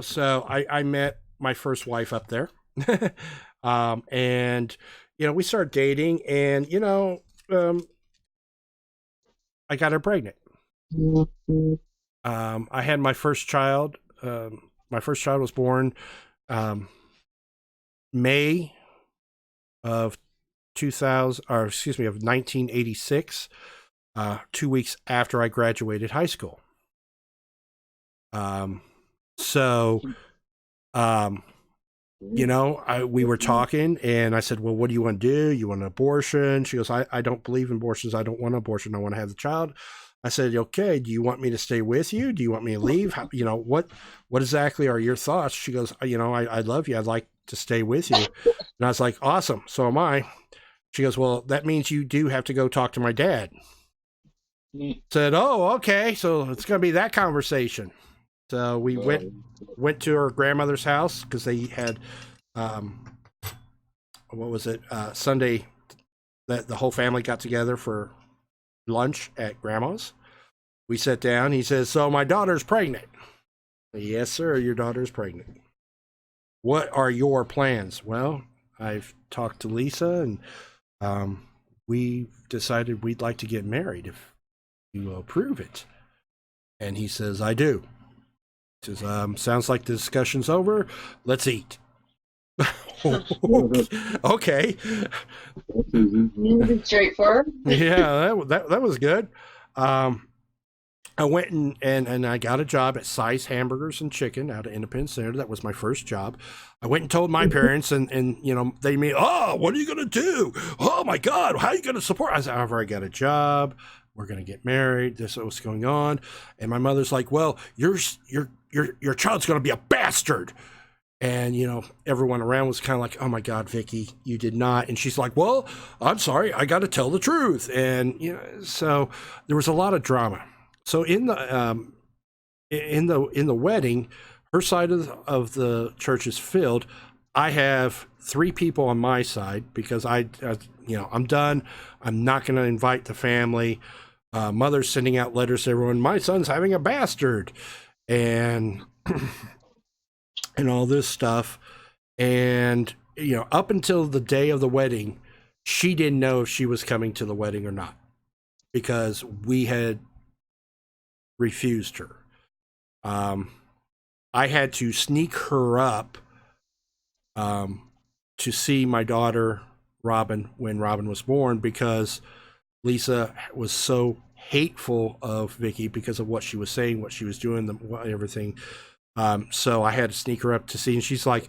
So I met my first wife up there. And, we started dating and, I got her pregnant. I had my first child. My first child was born May of 1986, 2 weeks after I graduated high school. We were talking and I said, well, what do you want to do? You want an abortion? She goes, I don't believe in abortions. I don't want an abortion. I want to have the child. I said, okay, do you want me to stay with you? Do you want me to leave? What exactly are your thoughts? She goes, I love you. I'd like to stay with you. And I was like, awesome. So am I. She goes, well, that means you do have to go talk to my dad. Said, oh, okay. So it's going to be that conversation. So we went to her grandmother's house because they had, Sunday, that the whole family got together for lunch at grandma's. We sat down. He says, so my daughter's pregnant. Yes, sir. Your daughter's pregnant. What are your plans? Well, I've talked to Lisa and we decided we'd like to get married if you approve it. And he says, I do. He says, sounds like the discussion's over. Let's eat. Okay. Straightforward. Yeah, that was good. I went and I got a job at Size Hamburgers and Chicken out of Independence Center. That was my first job. I went and told my parents and they mean, oh, what are you going to do? Oh my God, how are you going to support? I said, I've already got a job. We're going to get married. This is what's going on. And my mother's like, well, your child's going to be a bastard. And, everyone around was kind of like, oh my God, Vicky, you did not. And she's like, well, I'm sorry. I got to tell the truth. And, so there was a lot of drama. So in the wedding, her side of the church is filled. I have 3 people on my side because I'm done. I'm not going to invite the family. Mother's sending out letters to everyone. My son's having a bastard, and and all this stuff. And up until the day of the wedding, she didn't know if she was coming to the wedding or not because we had refused her. I had to sneak her up to see my daughter Robin when Robin was born because Lisa was so hateful of Vicky because of what she was saying, what she was doing, everything. So I had to sneak her up to see, and she's like,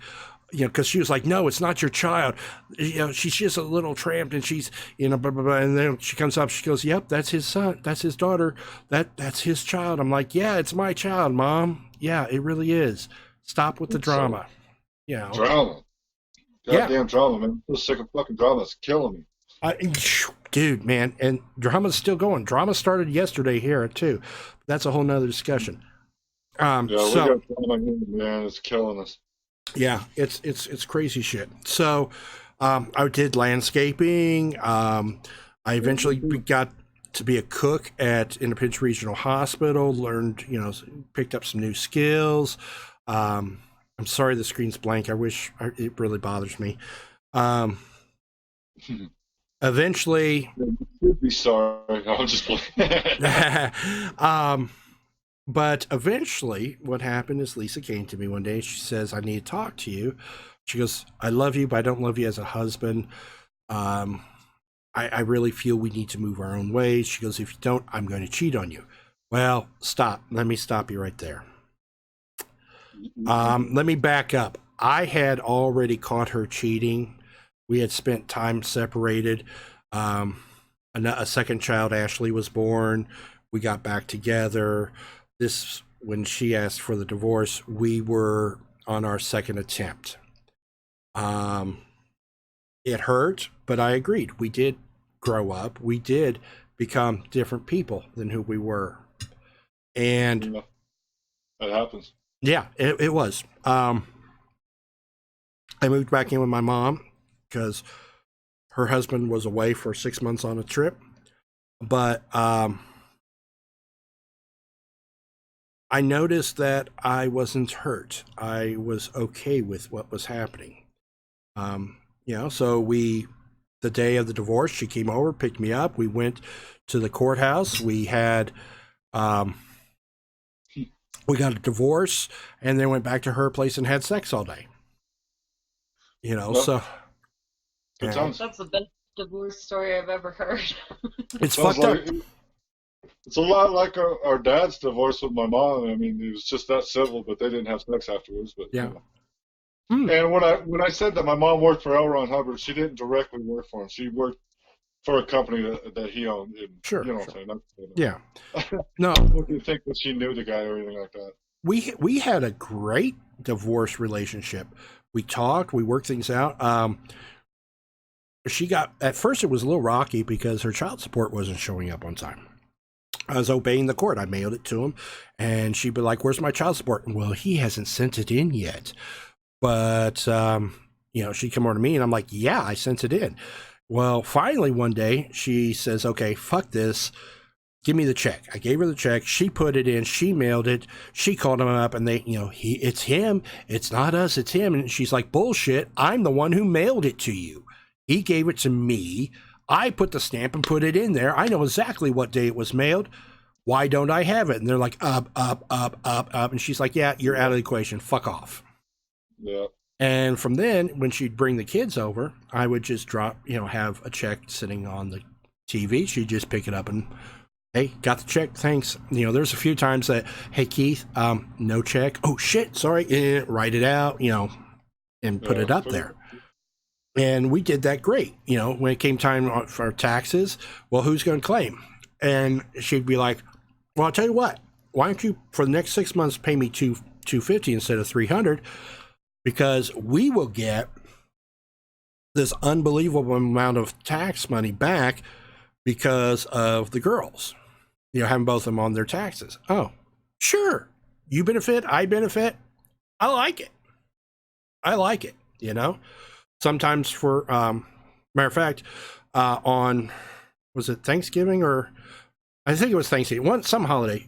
because she was like, no, it's not your child. She's just a little tramp, and she's, blah, blah, blah. And then she comes up, she goes, yep, that's his son. That's his daughter. That's his child. I'm like, yeah, it's my child, Mom. Yeah, it really is. Stop with the drama. Drama. Goddamn drama, man. I'm so sick of fucking drama. It's killing me. dude, man, and drama's still going. Drama started yesterday here too. That's a whole nother discussion. Yeah, we So got drama here, man. It's killing us. yeah, it's crazy shit. So I did landscaping. I eventually got to be a cook at Independence Regional Hospital. Learned, picked up some new skills. I'm sorry the screen's blank. I wish it really bothers me. Eventually, You should be sorry. I'm just playing. but eventually, what happened is Lisa came to me one day. She says, "I need to talk to you." She goes, "I love you, but I don't love you as a husband. I really feel we need to move our own ways." She goes, "If you don't, I'm going to cheat on you." Well, stop. Let me stop you right there. Let me back up. I had already caught her cheating. We had spent time separated. A second child, Ashley, was born. We got back together. When she asked for the divorce, we were on our second attempt. It hurt, but I agreed. We did grow up. We did become different people than who we were. And That happens. yeah, it was. I moved back in with my mom because her husband was away for 6 months on a trip. But I noticed that I wasn't hurt. I was okay with what was happening. So the day of the divorce, she came over, picked me up. We went to the courthouse. We had, we got a divorce, and then went back to her place and had sex all day. So Good yeah. times. That's the best divorce story I've ever heard. It's Sounds fucked up. It's a lot like our dad's divorce with my mom. I mean, it was just that civil, but they didn't have sex afterwards. But Yeah. And when I said that my mom worked for L. Ron Hubbard, she didn't directly work for him. She worked for a company that he owned. And, Sure, You know sure. what I'm saying? Yeah. No, I don't think that she knew the guy or anything like that. we had a great divorce relationship. We talked, we worked things out. At first it was a little rocky because her child support wasn't showing up on time. I was obeying the court. I mailed it to him, and she'd be like, "Where's my child support?" Well, he hasn't sent it in yet. But she'd come over to me, and I'm like, "Yeah, I sent it in." Well, finally one day she says, "Okay, fuck this. Give me the check." I gave her the check. She put it in. She mailed it. She called him up, and it's him. It's not us. It's him. And she's like, "Bullshit. I'm the one who mailed it to you. He gave it to me. I put the stamp and put it in there. I know exactly what day it was mailed. Why don't I have it?" And they're like, up. And she's like, "Yeah, you're out of the equation. Fuck off." Yeah. And from then, when she'd bring the kids over, I would just have a check sitting on the TV. She'd just pick it up and, "Hey, got the check. Thanks." There's a few times that, "Hey, Keith, no check." "Oh, shit. Sorry." Write it out, and put it up there. And we did that great. When it came time for taxes, well, who's going to claim? And she'd be like, "Well, I'll tell you what. Why don't you, for the next 6 months, pay me $250 instead of $300, because we will get this unbelievable amount of tax money back because of the girls, having both of them on their taxes." "Oh, sure. You benefit. I benefit. I like it. Sometimes for, matter of fact, was it Thanksgiving, or I think it was Thanksgiving, some holiday,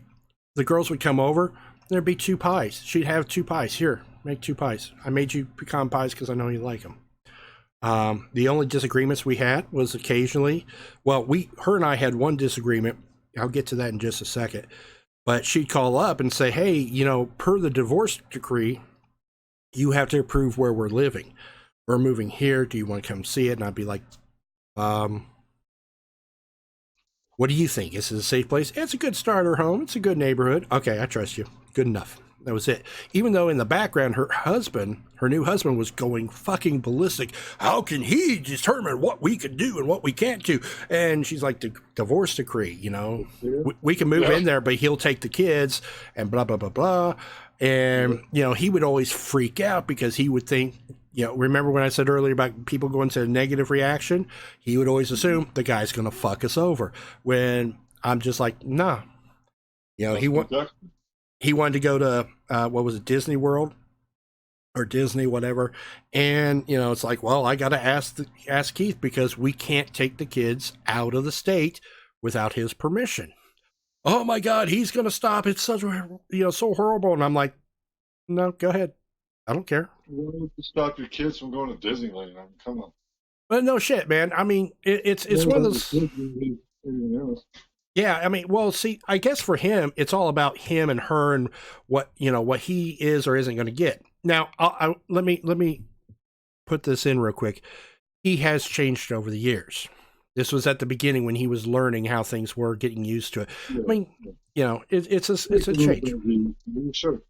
the girls would come over, there'd be 2 pies. She'd have 2 pies. "Here, make 2 pies. I made you pecan pies because I know you like them." The only disagreements we had was occasionally, her and I had one disagreement. I'll get to that in just a second. But she'd call up and say, "Hey, per the divorce decree, you have to approve where we're living. We're moving here. Do you want to come see it?" And I'd be like, "What do you think? Is it a safe place?" "It's a good starter home. It's a good neighborhood." "Okay, I trust you." Good enough. That was it. Even though in the background, her new husband was going fucking ballistic. "How can he determine what we can do and what we can't do?" And she's like, "The divorce decree, we can move in there, but he'll take the kids and blah, blah, blah, blah." And, he would always freak out because he would think, remember when I said earlier about people going to a negative reaction? He would always assume the guy's going to fuck us over. When I'm just like, nah. He wanted to go to, what was it, Disney World or Disney, whatever. And, it's like, well, I got to ask Keith because we can't take the kids out of the state without his permission. Oh my God, he's going to stop. It's such, so horrible. And I'm like, no, go ahead. I don't care. Why would you stop your kids from going to Disneyland? I mean, come on. But no shit, man. I mean, it's one of those. Yeah, I mean, well, see, I guess for him, it's all about him and her and what he is or isn't going to get. Now, let me put this in real quick. He has changed over the years. This was at the beginning when he was learning how things were, getting used to it. Yeah. I mean, it's a change. Sure.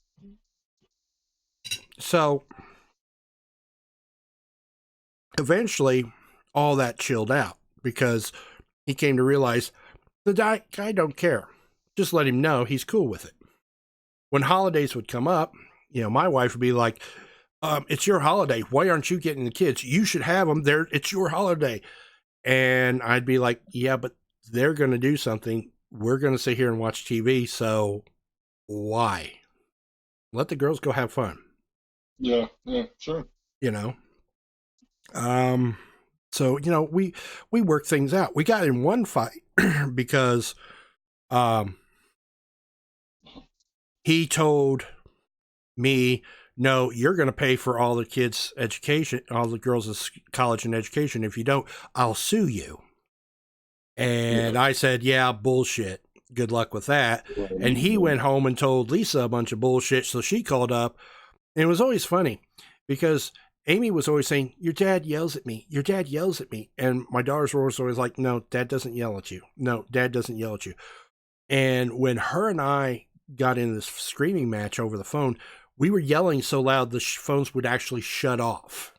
So eventually, all that chilled out because he came to realize the guy don't care. Just let him know he's cool with it. When holidays would come up, my wife would be like, it's your holiday. Why aren't you getting the kids? You should have them there. It's your holiday. And I'd be like, yeah, but they're going to do something. We're going to sit here and watch TV. So why? Let the girls go have fun. Yeah, sure. So, we worked things out. We got in one fight because he told me, no, you're going to pay for all the kids' education, all the girls' college and education. If you don't, I'll sue you. And I said, yeah, bullshit. Good luck with that. And he went home and told Lisa a bunch of bullshit. So she called up. And it was always funny because Amy was always saying, your dad yells at me. Your dad yells at me. And my daughters were always like, no, Dad doesn't yell at you. No, Dad doesn't yell at you. And when her and I got in this screaming match over the phone, we were yelling so loud the phones would actually shut off.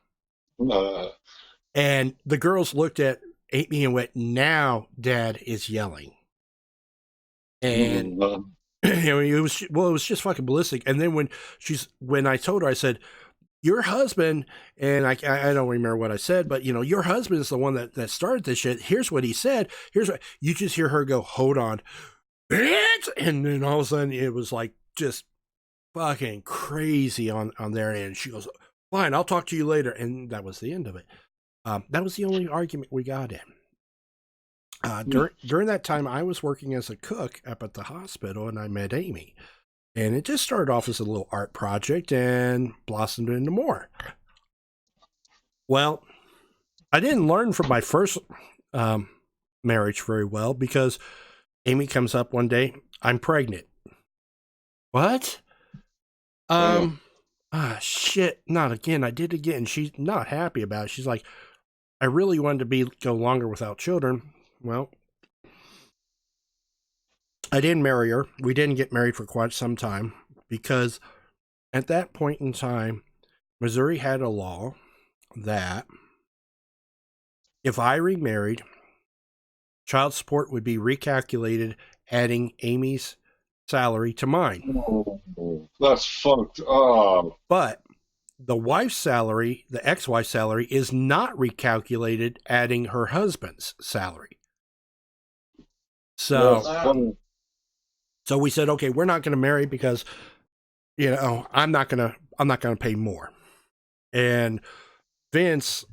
And the girls looked at Amy and went, now Dad is yelling. And it was just fucking ballistic. And then when I told her, I said, your husband, and I don't remember what I said, but your husband is the one that started this shit. Here's what he said. Here's what you just hear her go, hold on, bitch. And then all of a sudden it was like just fucking crazy on their end. She goes, fine, I'll talk to you later. And that was the end of it. That was the only argument we got in. During that time, I was working as a cook up at the hospital, and I met Amy. And it just started off as a little art project and blossomed into more. Well, I didn't learn from my first marriage very well because Amy comes up one day, I'm pregnant. What? Shit, not again. I did it again. She's not happy about it. She's like, I really wanted to go longer without children. Well, I didn't marry her. We didn't get married for quite some time because at that point in time, Missouri had a law that if I remarried, child support would be recalculated, adding Amy's salary to mine. Oh, that's fucked up. But the wife's salary, the ex-wife's salary, is not recalculated, adding her husband's salary. So we said, okay, we're not going to marry because, I'm not going to pay more. And Vince,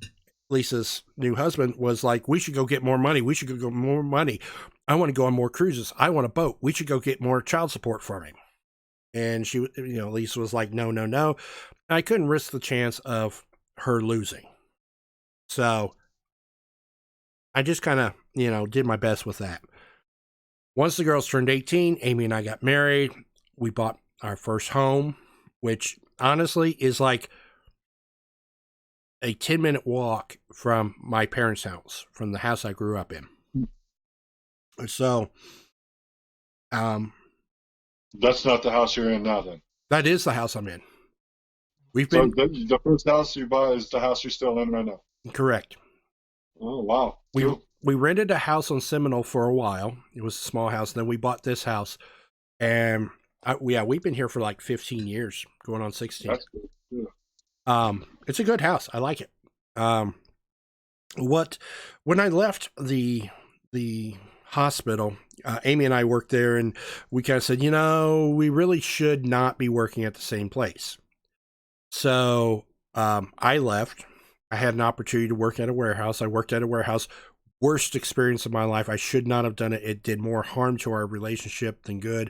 Lisa's new husband, was like, we should go get more money. We should go get more money. I want to go on more cruises. I want a boat. We should go get more child support from him. And she, Lisa was like, no. I couldn't risk the chance of her losing. So I just kind of, did my best with that. Once the girls turned 18, Amy and I got married. We bought our first home, which honestly is like a 10-minute walk from my parents' house, from the house I grew up in. So, that's not the house you're in now, then. That is the house I'm in. So the first house you buy is the house you're still in right now. Correct. Oh wow. We rented a house on Seminole for a while. It was a small house. And then we bought this house, and we've been here for like 15 years, going on 16. That's good. Yeah. It's a good house. I like it. Um, what when I left the hospital, Amy and I worked there, and we kind of said, we really should not be working at the same place. So I left. I had an opportunity to work at a warehouse. I worked at a warehouse. Worst experience of my life. I should not have done it. It did more harm to our relationship than good.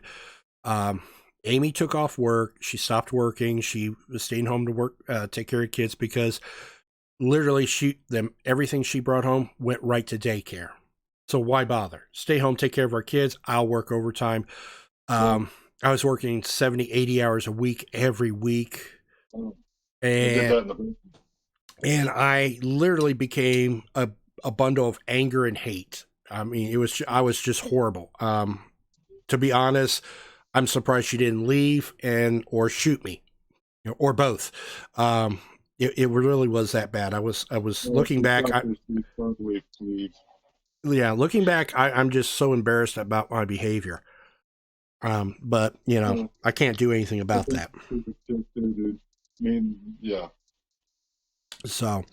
Um, Amy took off work. She stopped working. She was staying home to work, take care of kids, because literally everything she brought home went right to daycare. So why bother? Stay home, take care of our kids. I'll work overtime. I was working 70, 80 hours a week every week. And I literally became a bundle of anger and hate. I mean, I was just horrible. To be honest, I'm surprised she didn't leave or shoot me, or both. It really was that bad. I was looking back. Looking back, I'm just so embarrassed about my behavior. But I can't do anything about that. I mean, yeah. So,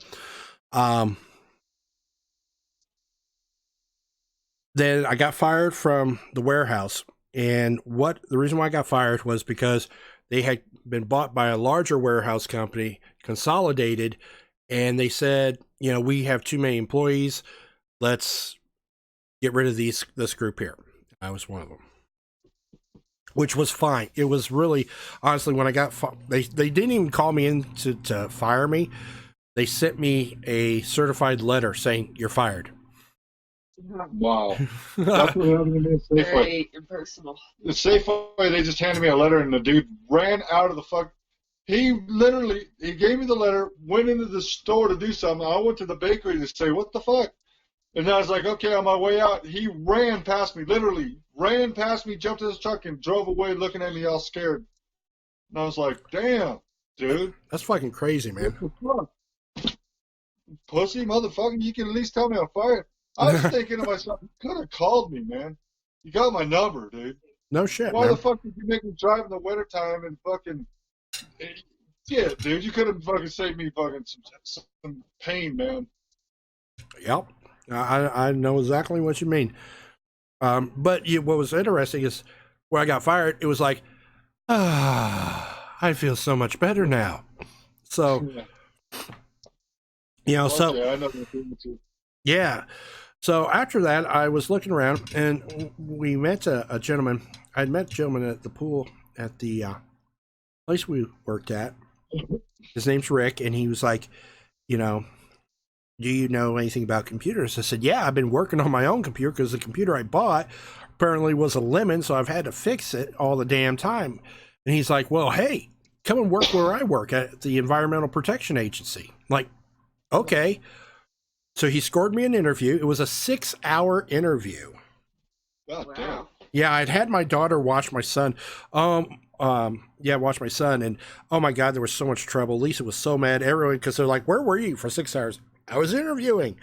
then I got fired from the warehouse, and the reason why I got fired was because they had been bought by a larger warehouse company, consolidated, and they said, we have too many employees. Let's get rid of this group here. I was one of them, which was fine. It was really, honestly, when I got they didn't even call me in to fire me. They sent me a certified letter saying you're fired. Wow. That's what happened to me at Safeway. Very impersonal. The Safeway, they just handed me a letter, and the dude ran out of the fuck. He gave me the letter, went into the store to do something. I went to the bakery to say, what the fuck? And I was like, okay, on my way out, he ran past me, literally ran past me, jumped in his truck, and drove away looking at me all scared. And I was like, damn, dude. That's fucking crazy, man. What the fuck? Pussy, motherfucker, you can at least tell me I'm fired. I was thinking to myself, you could have called me, man. You got my number, dude. No shit, Why man. the fuck did you make me drive in the wintertime and fucking... Yeah, dude, you could have fucking saved me fucking some pain, man. Yep. I know exactly what you mean. But what was interesting is when I got fired, it was like, I feel so much better now. So, Yeah. so... Yeah, I know that feeling too. Yeah. So after that, I was looking around, and we met a gentleman. I'd met a gentleman at the pool at the place we worked at. His name's Rick, and he was like, do you know anything about computers? I said, yeah, I've been working on my own computer because the computer I bought apparently was a lemon, so I've had to fix it all the damn time. And he's like, well, hey, come and work where I work at the Environmental Protection Agency. I'm like, okay. So he scored me an interview. It was a 6-hour interview. God Wow. damn. Yeah, I'd had my daughter watch my son. Watch my son, and oh my God, there was so much trouble. Lisa was so mad. Everyone, because they're like, "Where were you for 6 hours?" I was interviewing.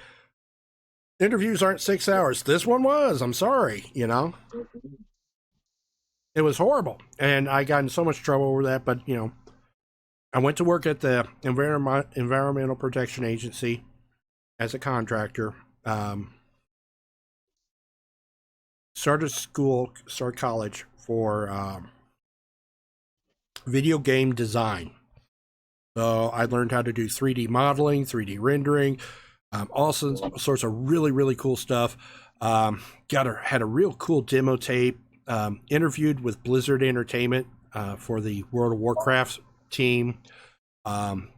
Interviews aren't 6 hours. This one was. I'm sorry. It was horrible, and I got in so much trouble over that. But I went to work at the Environmental Protection Agency as a contractor. Started college for video game design. So I learned how to do 3D modeling, 3D rendering, all sorts of really, really cool stuff. Had a real cool demo tape. Interviewed with Blizzard Entertainment for the World of Warcraft team.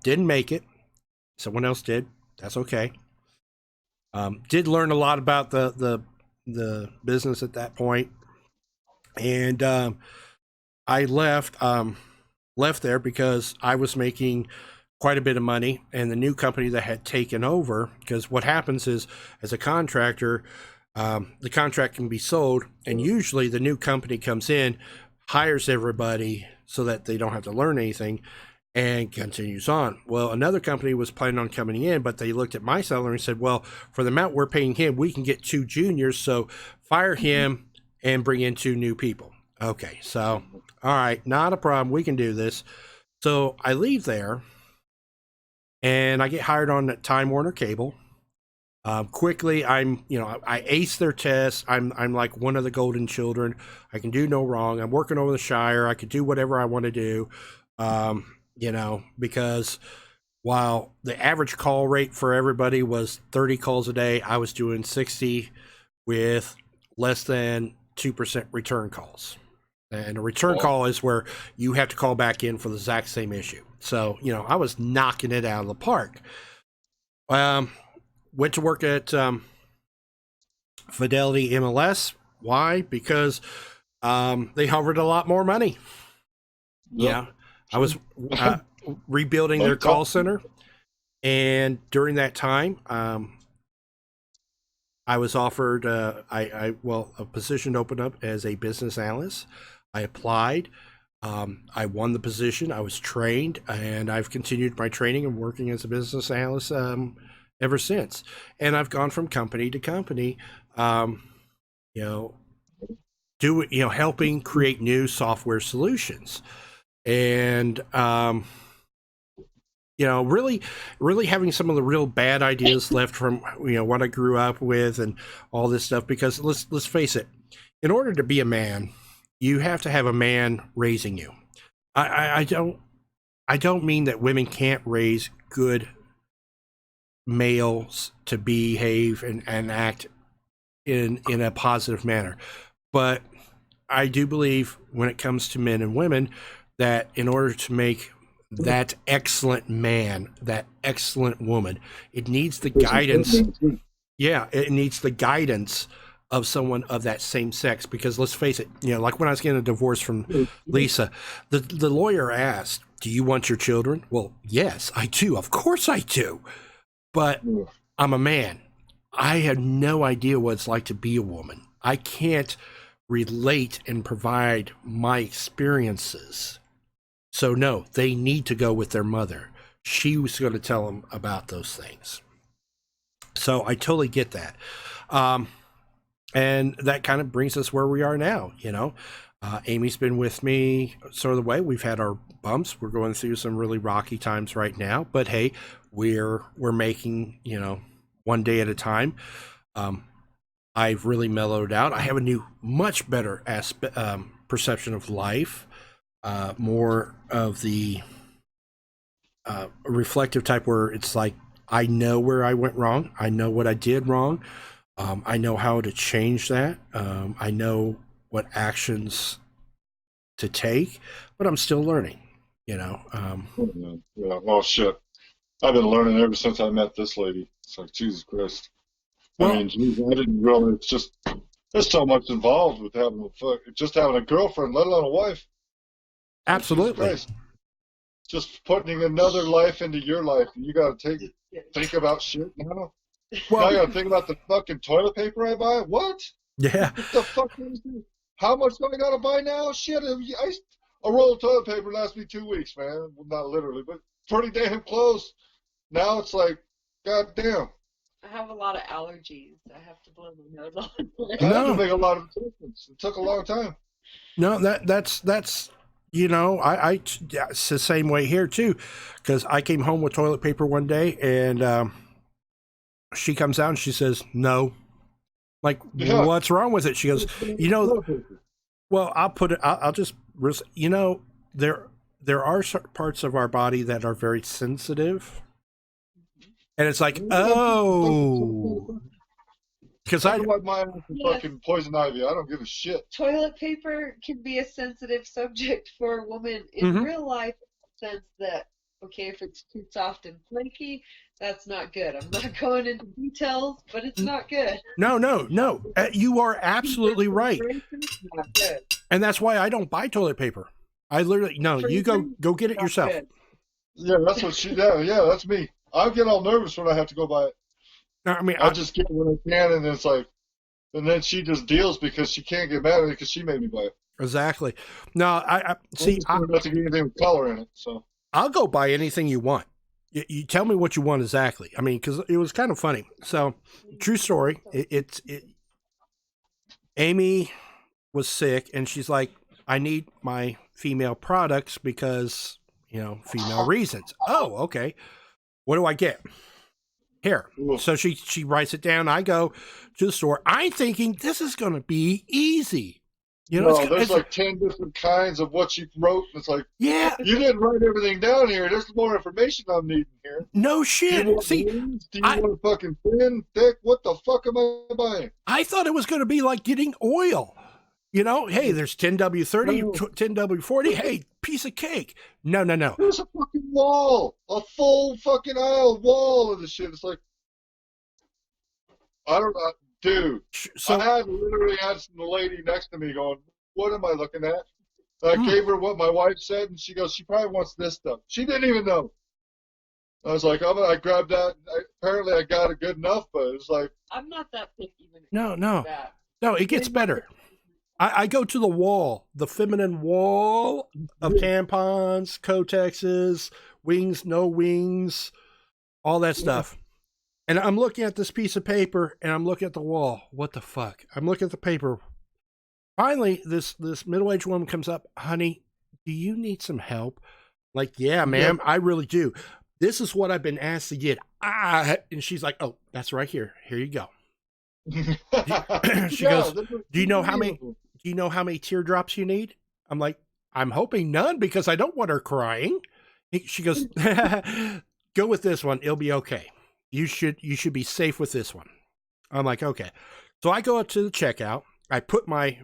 Didn't make it. Someone else did. That's okay. Did learn a lot about the business at that point, and I left there because I was making quite a bit of money, and the new company that had taken over, because what happens is, as a contractor, the contract can be sold, and usually the new company comes in, hires everybody so that they don't have to learn anything, and continues on. Well, another company was planning on coming in, but they looked at my salary and said, well, for the amount we're paying him, we can get 2 juniors, so fire him and bring in 2 new people. Okay, so, all right, not a problem. We can do this. So I leave there, and I get hired on Time Warner Cable. Quickly, I ace their tests. I'm like one of the golden children. I can do no wrong. I'm working over the Shire. I could do whatever I want to do. Because while the average call rate for everybody was 30 calls a day, I was doing 60 with less than 2% return calls. And a return call is where you have to call back in for the exact same issue. So, I was knocking it out of the park. Went to work at Fidelity MLS. Why? Because they hovered a lot more money. Yeah. I was rebuilding their call center. And during that time, I was offered a position opened up as a business analyst. I applied. I won the position. I was trained, and I've continued my training and working as a business analyst ever since. And I've gone from company to company, helping create new software solutions, and really having some of the real bad ideas left from what I grew up with and all this stuff. Because let's face it, in order to be a man, you have to have a man raising you. I don't mean that women can't raise good males to behave and act in a positive manner, but I do believe when it comes to men and women that in order to make that excellent man, that excellent woman, it needs the guidance. Yeah, it needs the guidance of someone of that same sex. Because let's face it, like when I was getting a divorce from Lisa, the lawyer asked, "Do you want your children?" Well, yes, I do. Of course I do. But I'm a man. I have no idea what it's like to be a woman. I can't relate and provide my experiences. So no, they need to go with their mother. She was going to tell them about those things. So I totally get that. And that kind of brings us where we are now. Amy's been with me sort of the way. We've had our bumps. We're going through some really rocky times right now, but hey, we're making, one day at a time. I've really mellowed out. I have a new, much better perception of life, more of the reflective type, where it's like, I know where I went wrong. I know what I did wrong. I know how to change that. I know what actions to take, but I'm still learning, Yeah, well, shit. I've been learning ever since I met this lady. It's like, Jesus Christ. Well, I mean, geez, I didn't realize there's so much involved with having a girlfriend, let alone a wife. Absolutely. Jesus Christ. Just putting another life into your life. You got to think about shit now. Now I got to think about the fucking toilet paper I buy. What? Yeah. What the fuck is this? How much do I got to buy now? Shit. A roll of toilet paper lasts me 2 weeks, man. Well, not literally, but pretty damn close. Now it's like, God damn. I have a lot of allergies. I have to blow my nose all the I time. had to make a lot of adjustments. It took a long time. No, that's it's the same way here too, because I came home with toilet paper one day, and she comes out and she says, "No." Like, what's wrong with it? She goes, well, I'll put it. I'll just, there are certain parts of our body that are very sensitive, and it's like, oh, because I wipe my ass with fucking poison ivy. I don't give a shit. Toilet paper can be a sensitive subject for a woman in real life, in the sense that, okay, if it's too soft and flaky, that's not good. I'm not going into details, but it's not good. No. You are absolutely right. Not good. And that's why I don't buy toilet paper. I literally, you go get it yourself. Good. Yeah, that's what yeah, that's me. I get all nervous when I have to go buy it. I mean, I just get it when I can, and it's like, and then she just deals because she can't get mad at me because she made me buy it. Exactly. No, I see. I'm not to get anything with color in it, so I'll go buy anything you want. You tell me what you want exactly. I mean, because it was kind of funny. So, true story. Amy was sick, and she's like, "I need my female products because female reasons." Oh, okay. What do I get? Here. Oof. So she writes it down. I go to the store. I'm thinking this is going to be easy. You know, No, there's it's like 10 different kinds of what you wrote. It's like, yeah, you didn't write everything down here. There's more information I'm needing here. no Do you shit. want See, wings? Do you I- want fucking thin, thick? What the fuck am I buying? I thought it was going to be like getting oil. You know, hey, there's 10W30, No. 10W40. Hey, piece of cake. No. There's a fucking wall, a full fucking aisle wall of the shit. It's like, I don't know, dude. So I literally had the lady next to me going, "What am I looking at?" I Hmm. gave her what my wife said, and she goes, "She probably wants this stuff." She didn't even know. I was like, I grabbed that. Apparently, I got it good enough, but it's like, I'm not that picky when it no, comes no, to that. no. It gets better. I go to the wall, the feminine wall of tampons, Kotexes, wings, no wings, all that stuff. And I'm looking at this piece of paper, and I'm looking at the wall. What the fuck? I'm looking at the paper. Finally, this middle-aged woman comes up. Honey, do you need some help? Like, yeah, ma'am, I really do. This is what I've been asked to get. And she's like, oh, that's right here. Here you go. She goes, do you know how many teardrops you need? I'm like, I'm hoping none because I don't want her crying. She goes, go with this one. It'll be okay. You should be safe with this one. I'm like, okay. So I go up to the checkout. I put my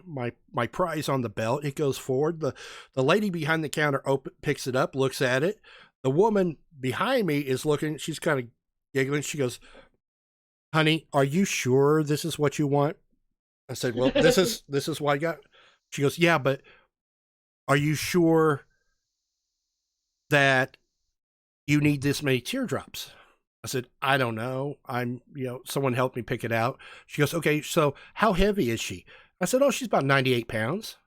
prize on the belt. It goes forward. The lady behind the counter picks it up, looks at it. The woman behind me is looking. She's kind of giggling. She goes, honey, are you sure this is what you want? I said, well, this is what I got. She goes, yeah, but are you sure that you need this many teardrops? I said, I don't know. Someone helped me pick it out. She goes, okay, so how heavy is she? I said, oh, she's about 98 pounds.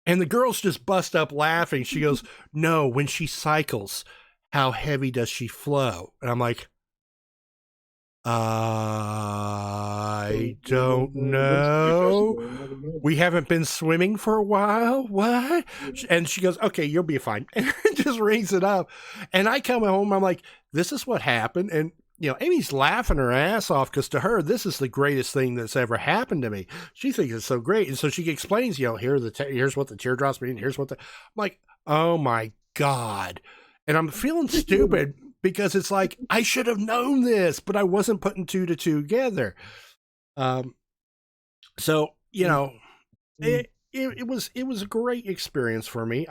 And the girls just bust up laughing. She goes, no, when she cycles, how heavy does she flow? And I'm like, I don't know. We haven't been swimming for a while. What? And she goes, okay, you'll be fine. And just rings it up. And I come home, I'm like, this is what happened. And, Amy's laughing her ass off because to her, this is the greatest thing that's ever happened to me. She thinks it's so great. And so she explains, here's what the teardrops mean. Here's what I'm like, oh my God. And I'm feeling stupid because it's like, I should have known this, but I wasn't putting two to two together. So, it was a great experience for me.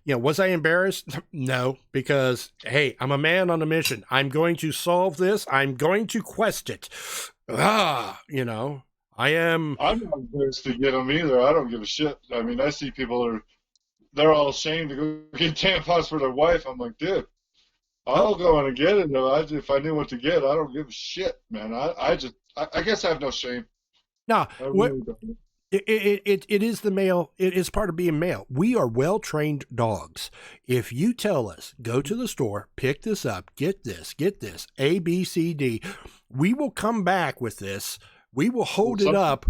Was I embarrassed? No, because hey, I'm a man on a mission. I'm going to solve this. I'm going to quest it. I am. I'm not embarrassed to get them either. I don't give a shit. I mean, I see people they're all ashamed to go get tampons for their wife. I'm like, dude, I'll go in and get it. If I knew what to get, I don't give a shit, man. I guess I have no shame. No, I really don't. It is the male. It is part of being male. We are well-trained dogs. If you tell us, go to the store, pick this up, get this, A, B, C, D, we will come back with this. We will hold it up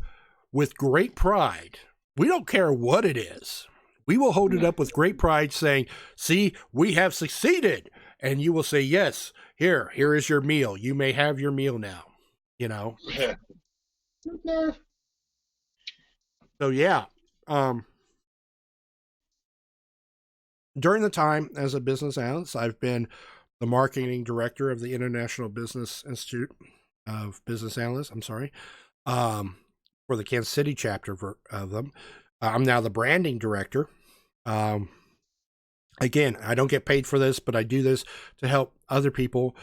with great pride. We don't care what it is. We will hold it up with great pride saying, see, we have succeeded. And you will say, yes, here is your meal. You may have your meal now, Yeah. So yeah, during the time as a business analyst, I've been the marketing director of the International Business Institute of Business Analysts. For the Kansas City chapter of them. I'm now the branding director. Again, I don't get paid for this, but I do this to help other people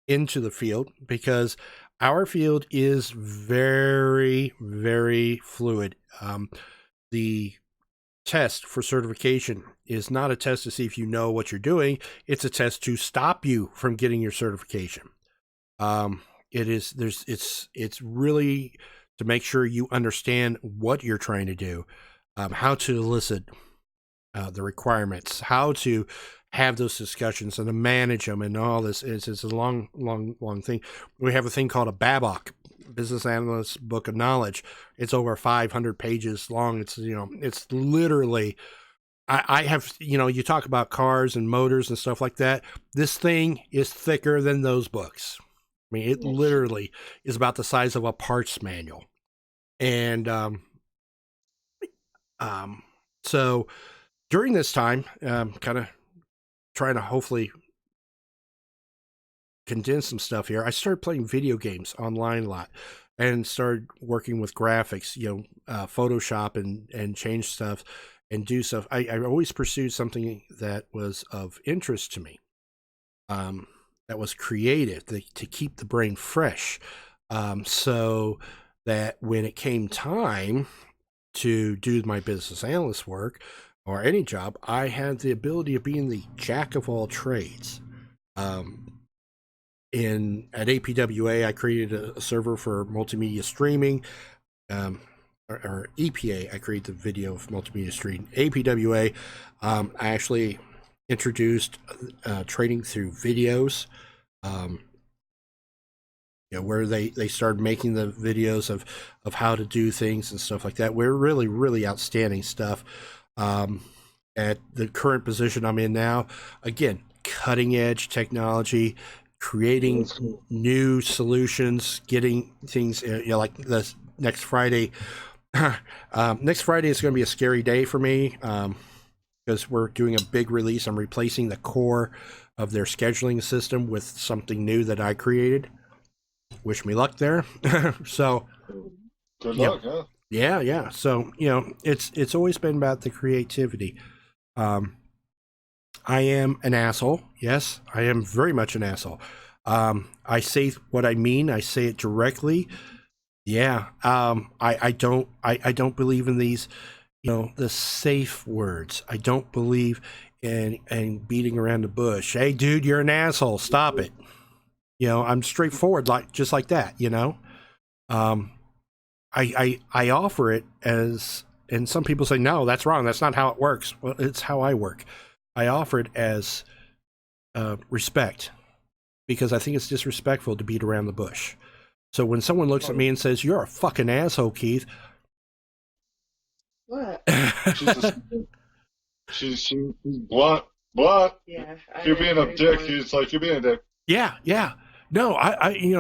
into the field because our field is very, very fluid. The test for certification is not a test to see if you know what you're doing. It's a test to stop you from getting your certification. It's really to make sure you understand what you're trying to do, how to elicit the requirements, how to have those discussions and to manage them and all this. It's a long thing. We have a thing called a BABOK, Business Analyst Book of Knowledge. It's over 500 pages long. It's literally I have, you talk about cars and motors and stuff like that. This thing is thicker than those books. I mean, it literally is about the size of a parts manual. And so during this time, kind of trying to hopefully condense some stuff here, I started playing video games online a lot and started working with graphics, Photoshop and change stuff and do stuff. I always pursued something that was of interest to me, that was creative, to keep the brain fresh, so that when it came time to do my business analyst work or any job, I had the ability of being the jack of all trades. At APWA, I created a server for multimedia streaming. Or EPA, I created the video of multimedia streaming. APWA, I actually introduced trading through videos, where they started making the videos of how to do things and stuff like that. We're really, really outstanding stuff. At the current position I'm in now, again, cutting edge technology, creating new solutions, getting things, like this next Friday. Next Friday is going to be a scary day for me, because we're doing a big release. I'm replacing the core of their scheduling system with something new that I created. Wish me luck there. So good luck, huh? Yeah. So, it's always been about the creativity. I am an asshole. Yes, I am very much an asshole. I say what I mean. I say it directly. Yeah. I don't believe in these, the safe words. I don't believe in beating around the bush. Hey, dude, you're an asshole. Stop it. I'm straightforward, just like that. I offer it as, and some people say, no, that's wrong. That's not how it works. Well, it's how I work. I offer it as respect, because I think it's disrespectful to beat around the bush. So when someone looks at me and says, you're a fucking asshole, Keith. What? She's blunt. Yeah. You're being a dick. He's like, you're being a dick. Yeah. No,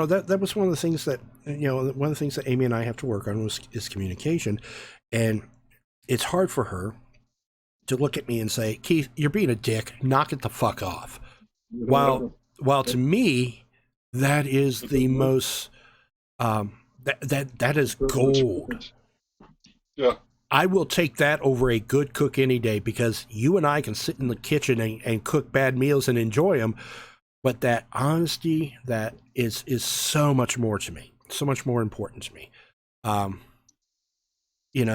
that was one of the things that, one of the things that Amy and I have to work on is communication. And it's hard for her to look at me and say, Keith, you're being a dick. Knock it the fuck off. While to me, that is the most, that is gold. Yeah. I will take that over a good cook any day, because you and I can sit in the kitchen and cook bad meals and enjoy them. But that honesty, that is so much more to me, so much more important to me.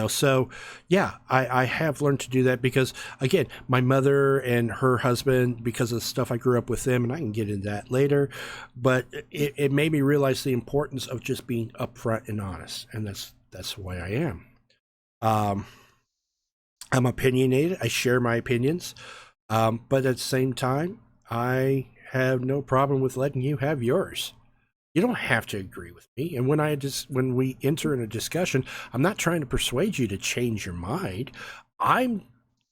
So yeah, I have learned to do that, because again, my mother and her husband, because of the stuff I grew up with them, and I can get into that later, but it made me realize the importance of just being upfront and honest. And that's the way I am. I'm opinionated. I share my opinions. But at the same time, I have no problem with letting you have yours. You don't have to agree with me. And when we enter in a discussion, I'm not trying to persuade you to change your mind. I'm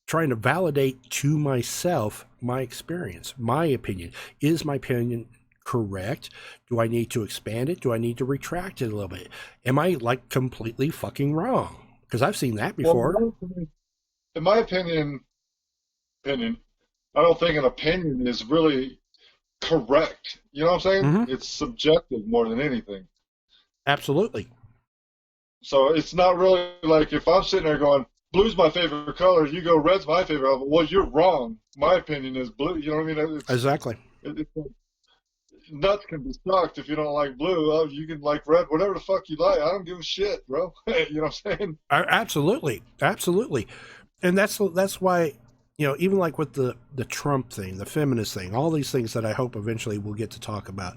trying to validate to myself my experience, my opinion. Is my opinion correct? Do I need to expand it? Do I need to retract it a little bit? Am I completely fucking wrong? Because I've seen that before. Well, in my opinion, I don't think an opinion is really correct. You know what I'm saying? Mm-hmm. It's subjective more than anything. Absolutely. So it's not really like if I'm sitting there going, blue's my favorite color, you go, red's my favorite color. Well, you're wrong. My opinion is blue. You know what I mean? Exactly. Nuts can be sucked if you don't like blue. Oh, you can like red, whatever the fuck you like. I don't give a shit, bro. You know what I'm saying? Absolutely. And that's why, even like with the Trump thing, the feminist thing, all these things that I hope eventually we'll get to talk about,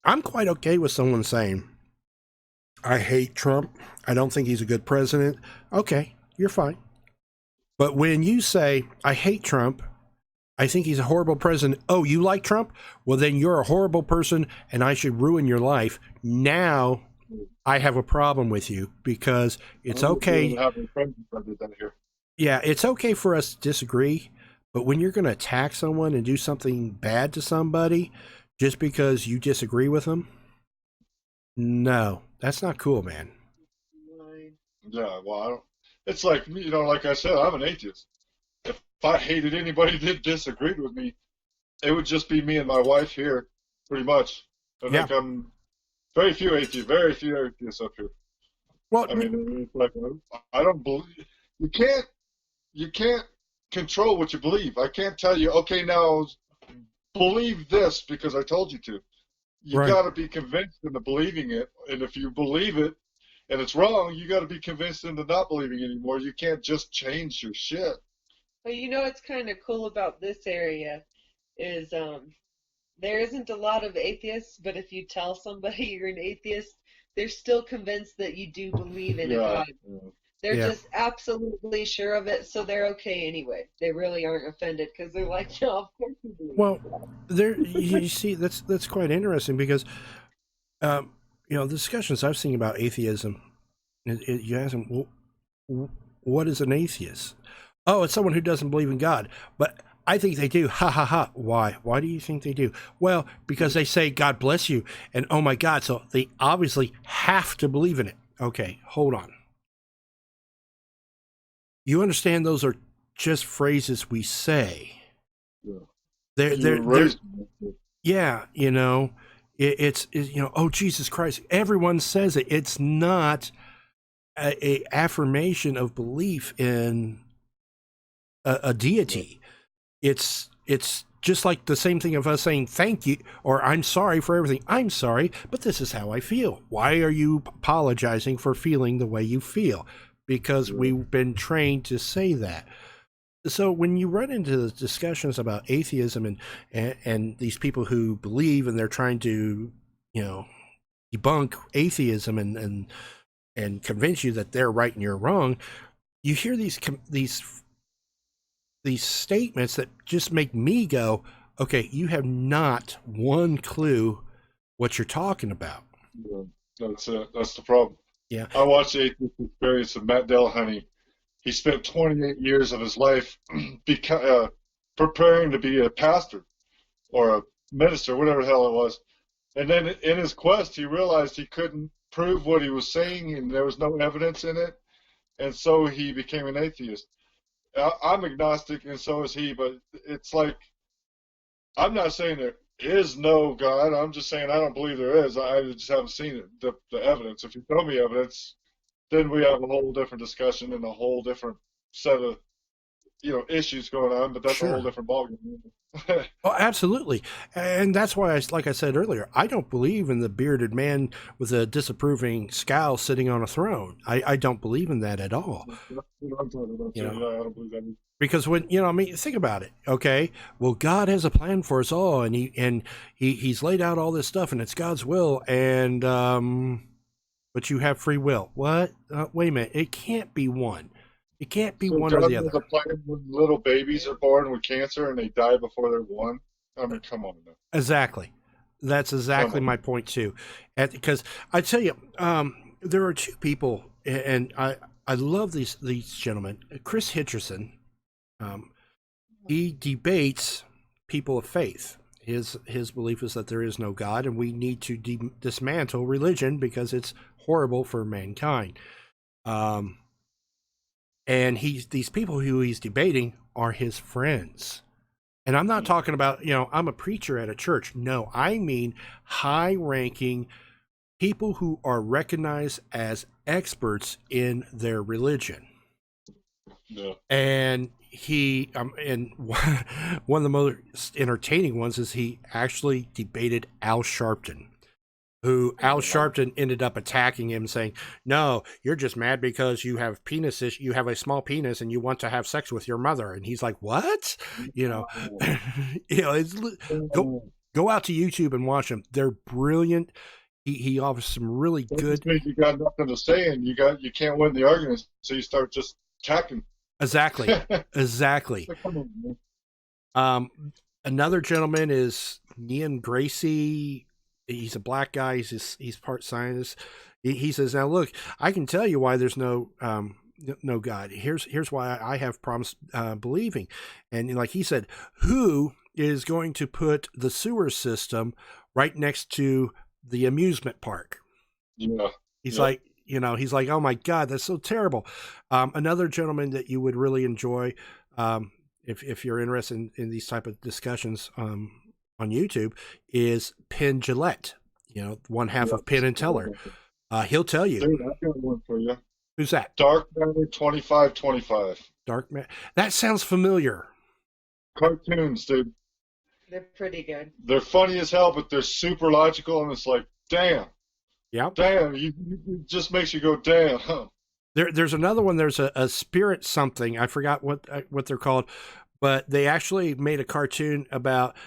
I'm quite okay with someone saying, I hate Trump. I don't think he's a good president. Okay, you're fine. But when you say, I hate Trump, I think he's a horrible president. Oh, you like Trump? Well, then you're a horrible person and I should ruin your life. Now I have a problem with you, because it's okay. Yeah, it's okay for us to disagree, but when you're going to attack someone and do something bad to somebody just because you disagree with them, no, that's not cool, man. Yeah, well, I don't. It's like like I said, I'm an atheist. If I hated anybody that disagreed with me, it would just be me and my wife here, pretty much. I Yeah. think I'm very few atheists up here. Well, I mean, it's like I don't believe you can't you can't control what you believe. I can't tell you, okay, now believe this because I told you to. You right. got to be convinced into believing it, and if you believe it and it's wrong, you got to be convinced into not believing anymore. You can't just change your shit. But you know what's kind of cool about this area is there isn't a lot of atheists, but if you tell somebody you're an atheist, they're still convinced that you do believe in a Yeah. God. They're Yeah. just absolutely sure of it, so they're okay anyway. They really aren't offended because they're like, no, of course you believe Well, in God. there you see that's quite interesting because um, the discussions I've seen about atheism, you ask them, well, what is an atheist? Oh, it's someone who doesn't believe in God. But I think they do. Ha ha ha. Why? Why do you think they do? Well, because they say God bless you, and oh my God, so they obviously have to believe in it. Okay, hold on. You understand those are just phrases we say. Yeah. They're You they're were they're raised. yeah, it's oh Jesus Christ. Everyone says it. It's not a affirmation of belief in a deity. It's just like the same thing of us saying thank you or I'm sorry for everything. I'm sorry, but this is how I feel. Why are you apologizing for feeling the way you feel? Because Yeah. we've been trained to say that. So when you run into the discussions about atheism and these people who believe and they're trying to, you know, debunk atheism and convince you that they're right and you're wrong, you hear these statements that just make me go, okay, you have not one clue what you're talking about. Yeah. That's it. That's the problem. Yeah. I watched the Atheist Experience of Matt Dillahunty. He spent 28 years of his life preparing to be a pastor or a minister, whatever the hell it was. And then in his quest, he realized he couldn't prove what he was saying, and there was no evidence in it. And so he became an atheist. I'm agnostic, and so is he. But it's like I'm not saying there is no God. I'm just saying I don't believe there is. I just haven't seen it, the evidence. If you tell me evidence, then we have a whole different discussion and a whole different set of issues going on. But that's a whole Sure. different ballgame. Oh, absolutely. And that's why like I said earlier, I don't believe in the bearded man with a disapproving scowl sitting on a throne. I don't believe in that at all. That's what I'm talking about. You So, know, yeah, I don't believe that. because when I mean, think about it. Okay, well, God has a plan for us all, and he's laid out all this stuff, and it's God's will, and but you have free will. What? Wait a minute. It can't be one. It can't be So one or God the has other. a plan when little babies are born with cancer and they die before they're born. I mean, come on now. Exactly. That's Come exactly on. my point too. Because I tell you, there are two people, and I love these gentlemen. Chris Hitcherson, um, he debates people of faith. His belief is that there is no God, and we need to dismantle religion because it's horrible for mankind. Um, and these people who he's debating are his friends. And I'm not talking about, I'm a preacher at a church. No, I mean high ranking people who are recognized as experts in their religion. Yeah. And and one of the most entertaining ones is he actually debated Al Sharpton, who Al Sharpton ended up attacking him, saying, "No, you're just mad because you have you have a small penis, and you want to have sex with your mother." And he's like, "What?" You know, it's go out to YouTube and watch them. They're brilliant. He offers some really That good. just means you got nothing to say and you can't win the argument, so you start just attacking. Exactly, exactly. Come on, man. Another gentleman is Ian Gracie. He's a black guy. He's part scientist. He says, "Now look, I can tell you why there's no no God. Here's why I have problems believing. And like he said, who is going to put the sewer system right next to the amusement park? Yeah. He's Yeah. like, he's like, oh my God, that's so terrible. Another gentleman that you would really enjoy, if you're interested in these type of discussions on YouTube, is Penn Jillette. One half of Penn and Teller. He'll tell you. Dude, I've got one for you. Who's that? Dark Matter 2525. Dark Man. That sounds familiar. Cartoons, dude. They're pretty good. They're funny as hell, but they're super logical, and it's like, damn, Yep. it just makes you go, damn. Huh. There's another one. There's a spirit something. I forgot what they're called, but they actually made a cartoon about,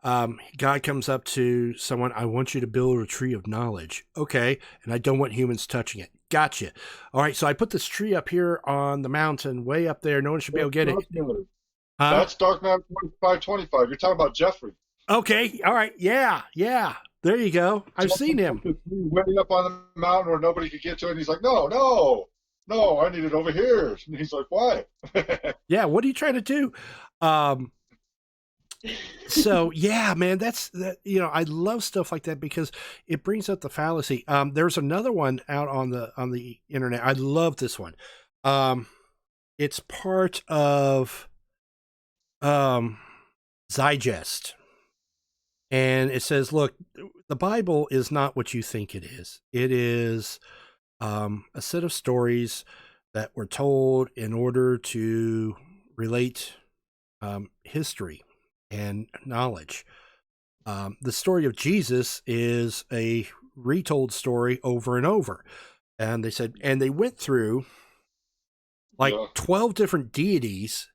God comes up to someone. I want you to build a tree of knowledge. Okay. And I don't want humans touching it. Gotcha. All right. So I put this tree up here on the mountain way up there. No one should be able to get it. Huh? That's Dark Matter 2525. You're talking about Jeffrey. Okay. All right. Yeah. Yeah. There you go. I've seen him. Way up on the mountain where nobody could get to it. And he's like, no, I need it over here. And he's like, why? Yeah. What are you trying to do? So yeah, man, that's that. I love stuff like that because it brings up the fallacy. There's another one out on the internet. I love this one. It's part of Zygest. And it says, look, the Bible is not what you think it is. It is a set of stories that were told in order to relate history and knowledge. The story of Jesus is a retold story over and over. And they said, and they went through like 12 different deities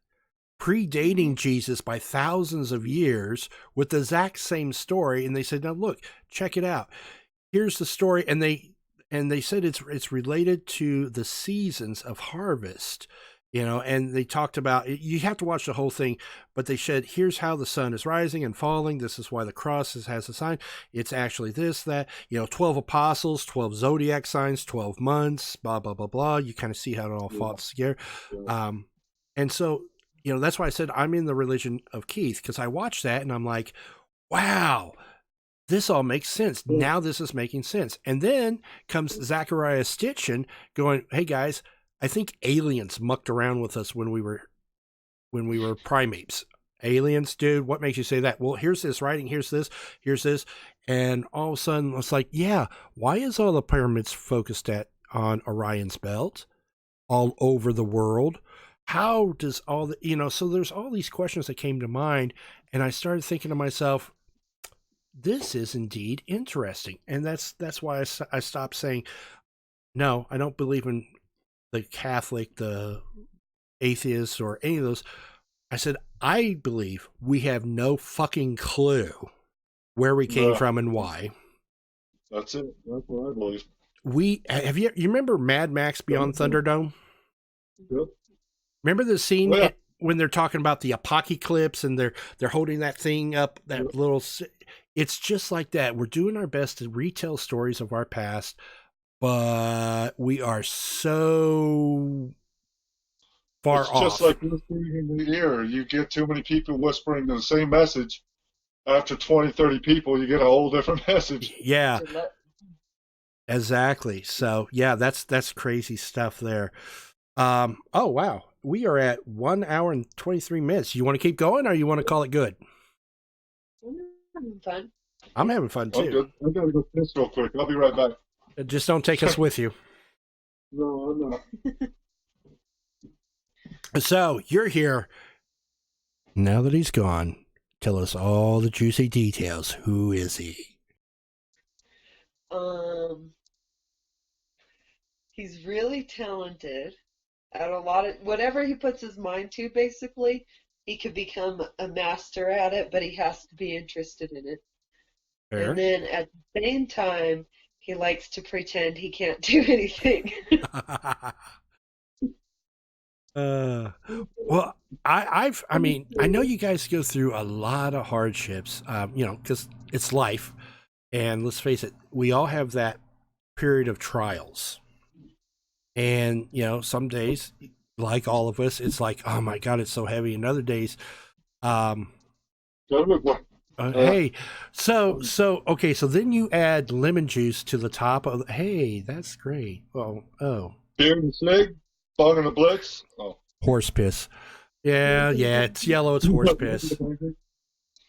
predating Jesus by thousands of years with the exact same story. And they said, now look, check it out. Here's the story. And they said it's related to the seasons of harvest, and they talked about, you have to watch the whole thing, but they said, here's how the sun is rising and falling. This is why the cross has a sign. It's actually this, that, 12 apostles, 12 zodiac signs, 12 months, blah, blah, blah, blah. You kind of see how it all falls together. And so, that's why I said I'm in the religion of Keith, because I watched that and I'm like, wow, this all makes sense. Now this is making sense. And then comes Zachariah Stitchin going, hey guys, I think aliens mucked around with us when we were primates. Aliens, dude, what makes you say that? Well, here's this writing, here's this. And all of a sudden it's like, yeah, why is all the pyramids focused on Orion's belt all over the world? How does all the, so there's all these questions that came to mind, and I started thinking to myself, this is indeed interesting. And that's why I stopped saying, no, I don't believe in the Catholic, the atheist, or any of those. I said, I believe we have no fucking clue where we came from and why. That's it. That's what I believe. You remember Mad Max Beyond Thunderdome? Yep. Remember the scene when they're talking about the apocalypse and they're holding that thing up, that little. It's just like that. We're doing our best to retell stories of our past, but we are so far off. It's just like whispering in the ear. You get too many people whispering the same message. After 20, 30 people, you get a whole different message. Yeah, exactly. So yeah, that's crazy stuff there. Oh wow, we are at 1 hour and 23 minutes. You want to keep going, or you want to call it good? I'm having fun. I'm having fun too. I'm good. I gotta go piss real quick. I'll be right back. Just don't take us with you. No, I'm not. So you're here now that he's gone. Tell us all the juicy details. Who is he? He's really talented at a lot of whatever he puts his mind to. Basically, he could become a master at it, but he has to be interested in it. Fair. And then at the same time, he likes to pretend he can't do anything. Well, I mean, I know you guys go through a lot of hardships, because it's life. And let's face it, we all have that period of trials. And, some days, like all of us, it's like, oh my God, it's so heavy. And other days, um, hey, okay, so then you add lemon juice to the top of, hey, that's great. Oh, beer and cig, bong and a blitz. Oh. horse piss. Yeah, it's yellow, it's horse piss.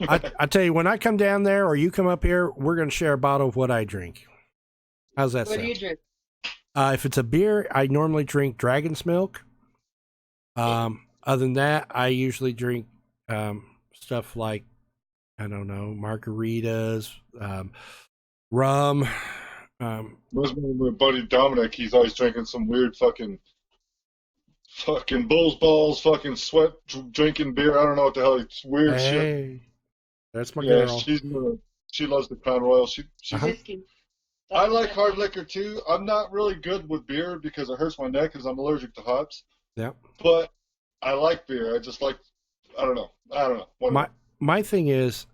I tell you, when I come down there or you come up here, we're going to share a bottle of what I drink. How's that What sound? do you drink? If it's a beer, I normally drink Dragon's Milk. Other than that, I usually drink stuff like, I don't know, margaritas, rum. My buddy Dominic, he's always drinking some weird fucking bull's balls, fucking sweat drinking beer. I don't know what the hell. It's weird shit. Hey, that's my Yeah, girl. she loves the Crown Royal. She's Whiskey. I like hard liquor too. I'm not really good with beer because it hurts my neck because I'm allergic to hops. Yeah. But I like beer. I just like, I don't know. Whatever. My thing is,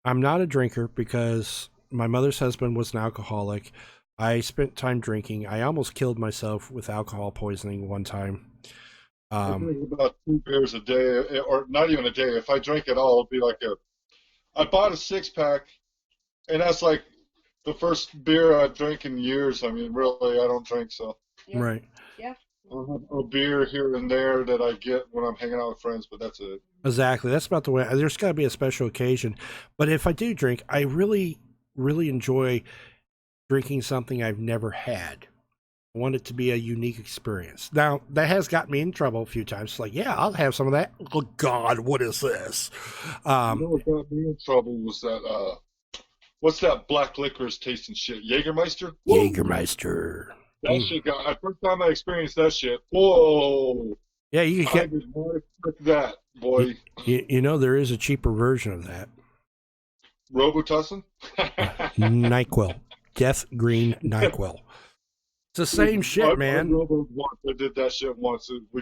I'm not a drinker because my mother's husband was an alcoholic. I spent time drinking. I almost killed myself with alcohol poisoning one time. I drink about 2 beers a day, or not even a day. If I drink at all, it'd be like I bought a 6-pack, and that's like the first beer I drank in years. I mean, really, I don't drink, so. Yeah. Right. Yeah. I'll have a beer here and there that I get when I'm hanging out with friends, but that's it. Exactly. That's about the way. There's got to be a special occasion. But if I do drink, I really, really enjoy drinking something I've never had. I want it to be a unique experience. Now, that has got me in trouble a few times. It's like, yeah, I'll have some of that. Oh, God, what is this? You know what got me in trouble was that, what's that black licorice tasting shit? Jägermeister? Jägermeister. That shit got, first time I experienced that shit, whoa. Yeah, you can I get. did not expect that, boy. There is a cheaper version of that. Robitussin? NyQuil. Death Green NyQuil. It's the same shit, man. I did that shit once. We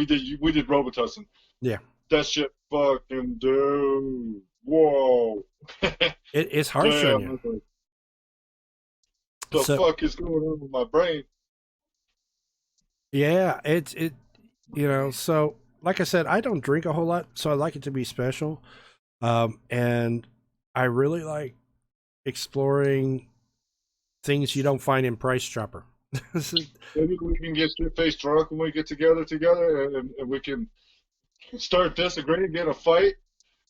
did Robitussin. Yeah. That shit fucking dude. Whoa. It's harsh on you. The fuck is going on with my brain? Yeah, so like I said, I don't drink a whole lot, so I like it to be special. And I really like exploring things you don't find in Price Chopper. Maybe we can get shit-faced drunk when we get together, and we can start disagreeing, get in a fight,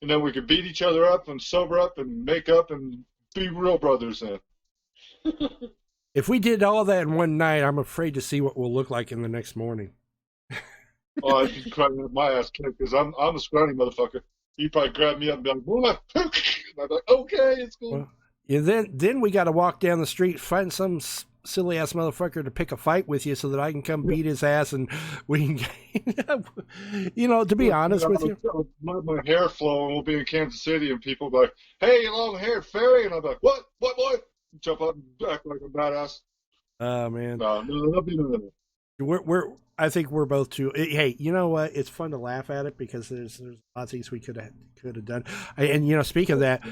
and then we can beat each other up and sober up and make up and be real brothers then. If we did all that in one night, I'm afraid to see what we'll look like in the next morning. Oh, I'd be crying at my ass kicked because I'm a scrawny motherfucker. He'd probably grab me up and be like, "What?" And I'd be like, "Okay, it's cool." Well, yeah, then we got to walk down the street, find some silly ass motherfucker to pick a fight with you, so that I can come beat his ass, and we can, to be honest with you. My hair flowing. We'll be in Kansas City, and people will be like, "Hey, you long-haired fairy," and I'll be like, "What, boy?" Jump up and act like a badass. Oh man, no, I think we're both too. Hey, you know what? It's fun to laugh at it because there's a lot of things we could have done. And speaking of that,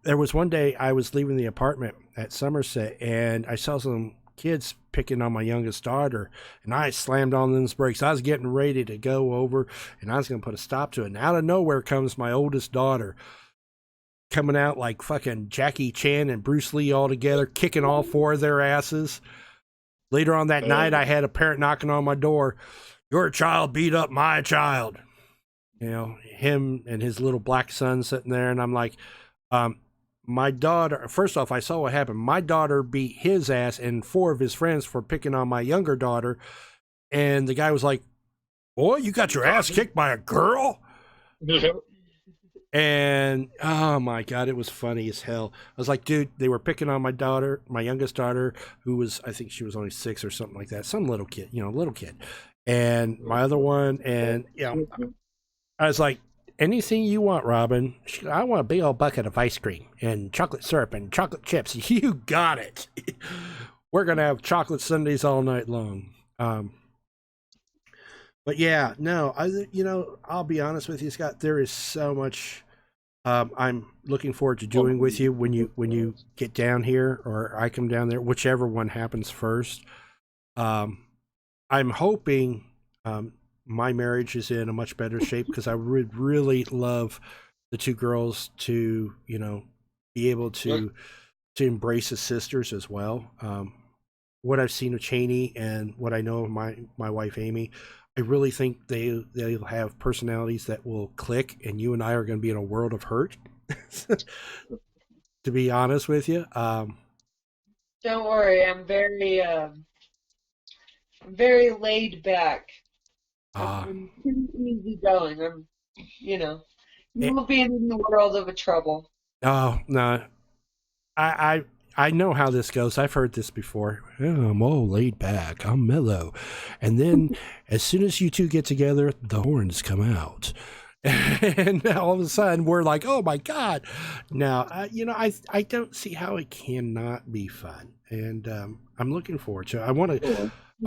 there was one day I was leaving the apartment at Somerset and I saw some kids picking on my youngest daughter, and I slammed on those brakes. I was getting ready to go over, and I was going to put a stop to it. And out of nowhere comes my oldest daughter, coming out like fucking Jackie Chan and Bruce Lee all together, kicking all 4 of their asses. Later on that night, I had a parent knocking on my door. Your child beat up my child. Him and his little black son sitting there. And I'm like, my daughter, first off, I saw what happened. My daughter beat his ass and 4 of his friends for picking on my younger daughter. And the guy was like, boy, you got your ass kicked by a girl? And oh my God, it was funny as hell. I was like, dude, they were picking on my daughter, my youngest daughter, who was, I think she was only 6 or something like that. Some little kid, little kid. And my other one, and I was like, anything you want, Robin. I want a big old bucket of ice cream and chocolate syrup and chocolate chips. You got it. We're going to have chocolate sundaes all night long. But yeah, no, I'll be honest with you, Scott. There is so much I'm looking forward to doing with you when you get down here, or I come down there, whichever one happens first. I'm hoping my marriage is in a much better shape because I would really love the two girls to, be able to embrace as sisters as well. What I've seen of Cheney and what I know of my wife Amy, I really think they'll have personalities that will click, and you and I are going to be in a world of hurt. To be honest with you, Don't worry, I'm very laid back. uh, I'm pretty easy going. You know, you eh, won't be in the world of a trouble. oh no, I I know how this goes. I've heard this before. Oh, I'm all laid back. I'm mellow, and then as soon as you two get together, the horns come out, and all of a sudden we're like, "Oh my god!" Now, I don't see how it cannot be fun, and I'm looking forward to it. I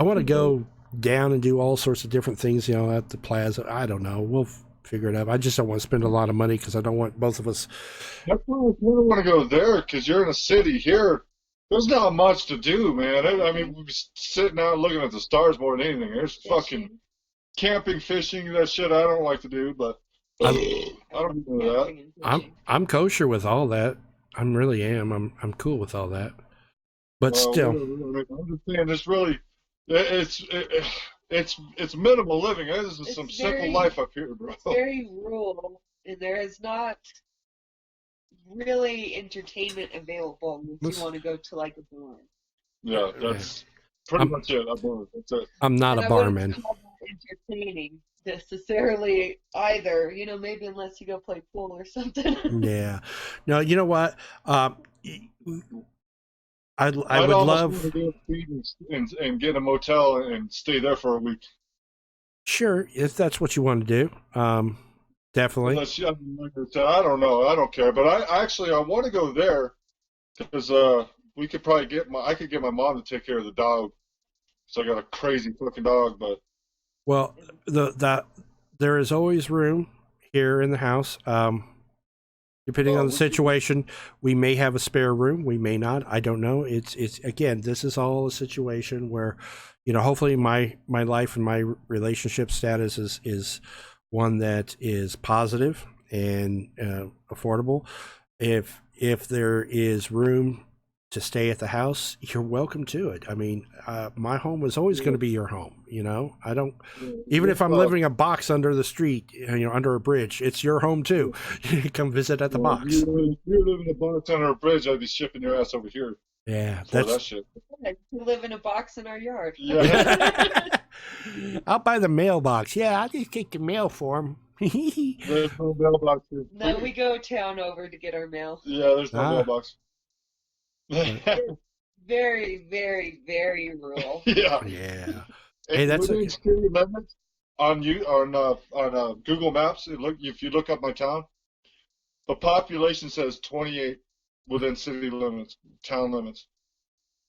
want to go down and do all sorts of different things, at the plaza. I don't know. We'll figure it out. I just don't want to spend a lot of money because I don't want both of us. That's why I really want to go there because you're in a city here. There's not much to do, man. I mean, we're sitting out looking at the stars more than anything. There's fucking Fishing, camping, fishing, that shit I don't like to do, but I'm I don't do that. camping and I'm fishing. I'm kosher with all that. I really am. I'm cool with all that. But still, Whatever. I'm just saying, it's it's minimal living. This is It's some simple very, life up here, bro. it's very rural, and there is not really entertainment available unless you let's- want to go to like a bar. Yeah, yeah. that's pretty I'm much it. That's it. I'm not And a I wouldn't barman. call that entertaining necessarily either. Maybe unless you go play pool or something. Yeah. No, you know what? I I'd would almost want to love. go to Phoenix and get a motel and stay there for a week. Sure, if that's what you want to do. Definitely. Unless, I mean, like I said, I don't know. I don't care. But I want to go there because we could probably I could get my mom to take care of the dog. So I got a crazy fucking dog, but Well, there is always room here in the house. Depending on the we could, situation, we may have a spare room. We may not. I don't know. It's again, this is all a situation where, hopefully my life and my relationship status is one that is positive and affordable. If there is room to stay at the house, you're welcome to it. I mean, my home is always going to be your home. I don't. Even if I'm well, living a box under the street, under a bridge, it's your home too. You come visit at the well, box. if you live in a box under a bridge, I'd be shipping your ass over here Yeah, for that that's. shit. We live in a box in our yard. Yeah, I'll buy the mailbox. Yeah, I'll just take the mail for him. there's no mailbox here. No, we go town over to get our mail. Yeah, there's no Ah, mailbox. Very, very, very rural. Yeah. yeah. Hey, And that's within okay. city limits on Google Maps, if you look up my town, the population says 28 within city limits, town limits.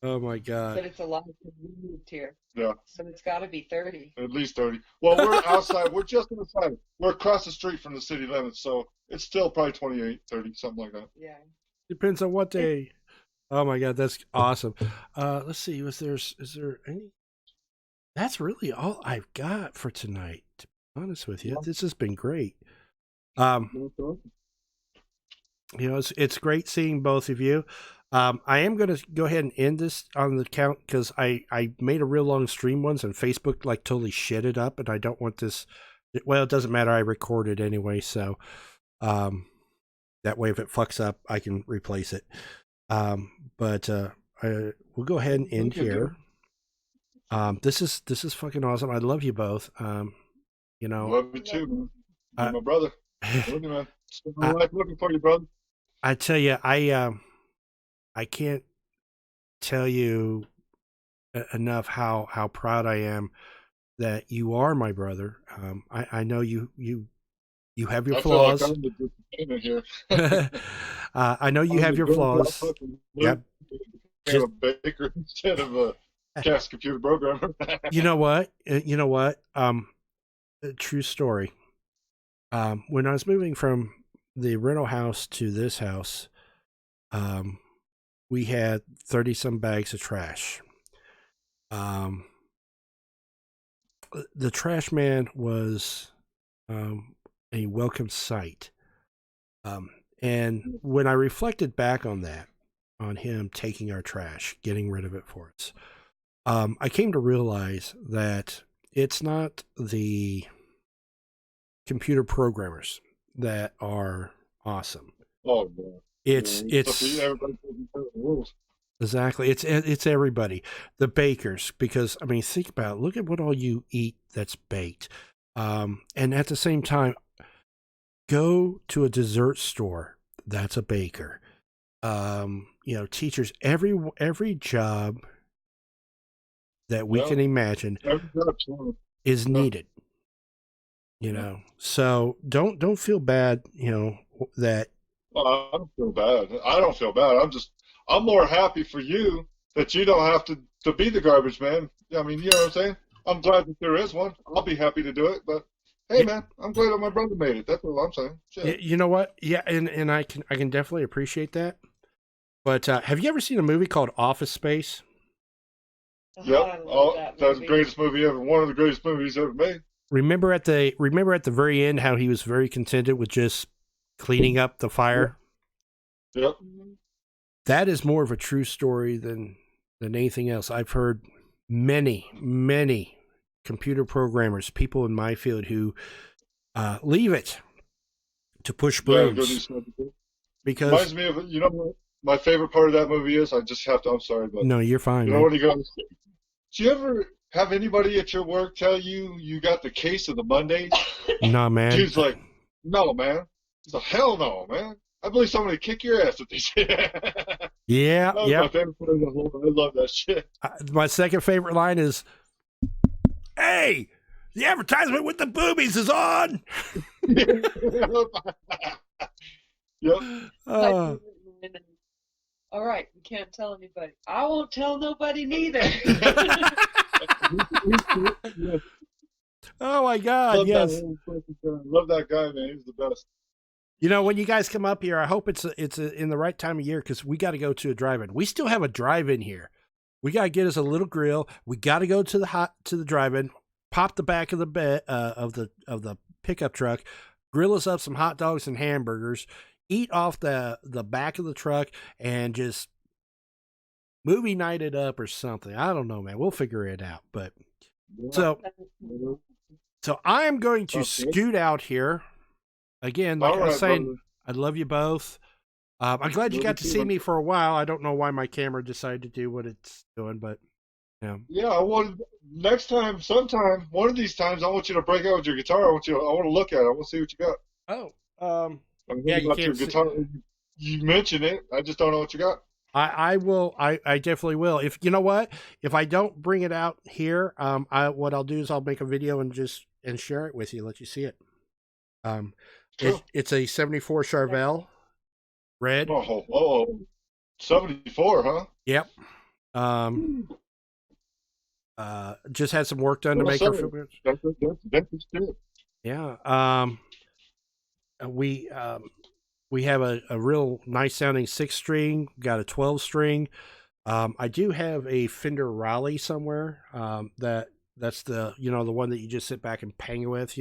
Oh my But god. it's a lot because we moved here. Yeah, So it's got to be 30. at least 30. Well, we're outside. We're just inside. We're across the street from the city limits, so it's still probably 28, 30, something like that. Yeah. Depends on what day. Oh my god, that's awesome. Let's see. Is there any? That's really all I've got for tonight. To be honest with you, this has been great. Um, it's great seeing both of you. I am going to go ahead and end this on the count because I made a real long stream once and Facebook like totally shit it up, and I don't want this. Well, it doesn't matter. I recorded anyway, so that way if it fucks up, I can replace it. But we'll go ahead and end here. This is fucking awesome. I love you both. Love you too, man. You're I, my brother. Love you, man. Spend my life looking for you, brother. I tell you, I can't tell you enough how proud I am that you are my brother. I know you have your I feel like flaws. I'm the disappointment here. I know you I'm have the your good flaws. fucking Yep. became a baker instead of a cast computer programmer. You know what? A true story. When I was moving from the rental house to this house, we had 30 some bags of trash. the trash man was a welcome sight. And when I reflected back on that, on him taking our trash, getting rid of it for us, I came to realize that it's not the computer programmers that are awesome. Oh, man. It's Everybody the rules. exactly it's everybody, the bakers, because I mean, think about it, look at what all you eat that's baked, and at the same time, go to a dessert store that's a baker. Teachers, every job that we can imagine is needed. So don't feel bad. That Well, I don't feel bad. I don't feel bad. I'm more happy for you that you don't have to be the garbage man. I mean, you know what I'm saying? I'm glad that there is one. I'll be happy to do it. But hey, man, I'm glad that my brother made it. That's all I'm saying. Shit. You know what? Yeah, and I can definitely appreciate that. But have you ever seen a movie called Office Space? Yep. That's the greatest movie ever. One of the greatest movies ever made. Remember at the very end how he was very contented with just cleaning up the fire? Yep. That is more of a true story than anything else. I've heard many computer programmers, people in my field, who leave it to push brooms. Because reminds me of, what my favorite part of that movie is? I just have to, I'm sorry, but no, you're fine. You know when he goes, do you ever have anybody at your work tell you got the case of the Mondays? Nah, man. She's like, no, man. He's like, hell no, man. I believe somebody would kick your ass if they say Yeah, yeah. My favorite part of the whole. I love that shit. My second favorite line is, "Hey, the advertisement with the boobies is on." Yep. All right, we can't tell anybody. I won't tell nobody neither. Oh my God! Yes. Love that guy, man. He's the best. When you guys come up here, I hope it's in the right time of year, because we got to go to a drive-in. We still have a drive-in here. We got to get us a little grill. We got to go to the drive-in, pop the back of the bed of the pickup truck, grill us up some hot dogs and hamburgers, eat off the back of the truck, and just movie night it up or something. I don't know, man. We'll figure it out. But so I am going to scoot out here. Again, like I was saying, brother. I love you both. I'm glad you got to see me for a while. I don't know why my camera decided to do what it's doing, but yeah. Yeah, I want next time, sometime, one of these times, I want you to break out with your guitar. I want to look at it. I want to see what you got. Oh, yeah, you can't your guitar. You mentioned it. I just don't know what you got. I will. I definitely will. If you know what, if I don't bring it out here, what I'll do is I'll make a video and share it with you, let you see it. It's a 74 Charvel red. Oh, 74, huh? Yep. Just had some work done to make her feel good. That's good. Yeah. We have a real nice sounding 6-string, got a 12-string. I do have a Fender Raleigh somewhere. That's the the one that you just sit back and pang with,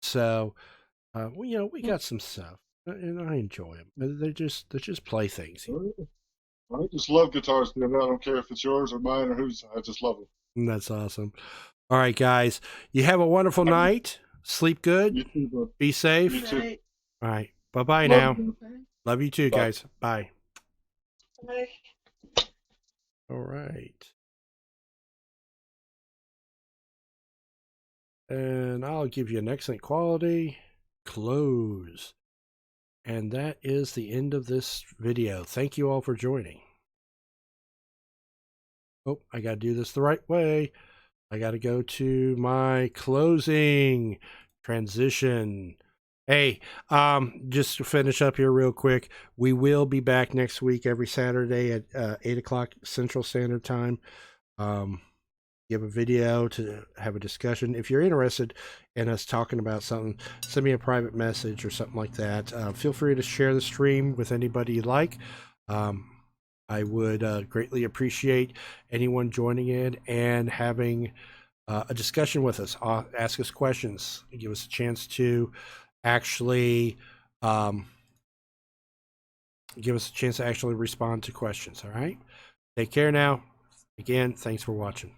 So, we got some stuff, and I enjoy them. They're just playthings. I just love guitars, man. I don't care if it's yours or mine or whose. I just love them. That's awesome. All right, guys. You have a wonderful night. Sleep good. You too, bro. Be safe. You too. All right. Bye-bye now. Love you too, guys. Bye. Bye. All right. And I'll give you an excellent quality. Close. And that is the end of this video. Thank you all for joining. Oh, I got to do this the right way. I got to go to my closing transition. Hey, just to finish up here real quick, we will be back next week every Saturday at 8 o'clock Central Standard Time. Give a video to have a discussion. If you're interested in us talking about something, send me a private message or something like that. Feel free to share the stream with anybody you like. I would greatly appreciate anyone joining in and having a discussion with us. Ask us questions, give us a chance to actually respond to questions. All right. Take care now. Again, thanks for watching.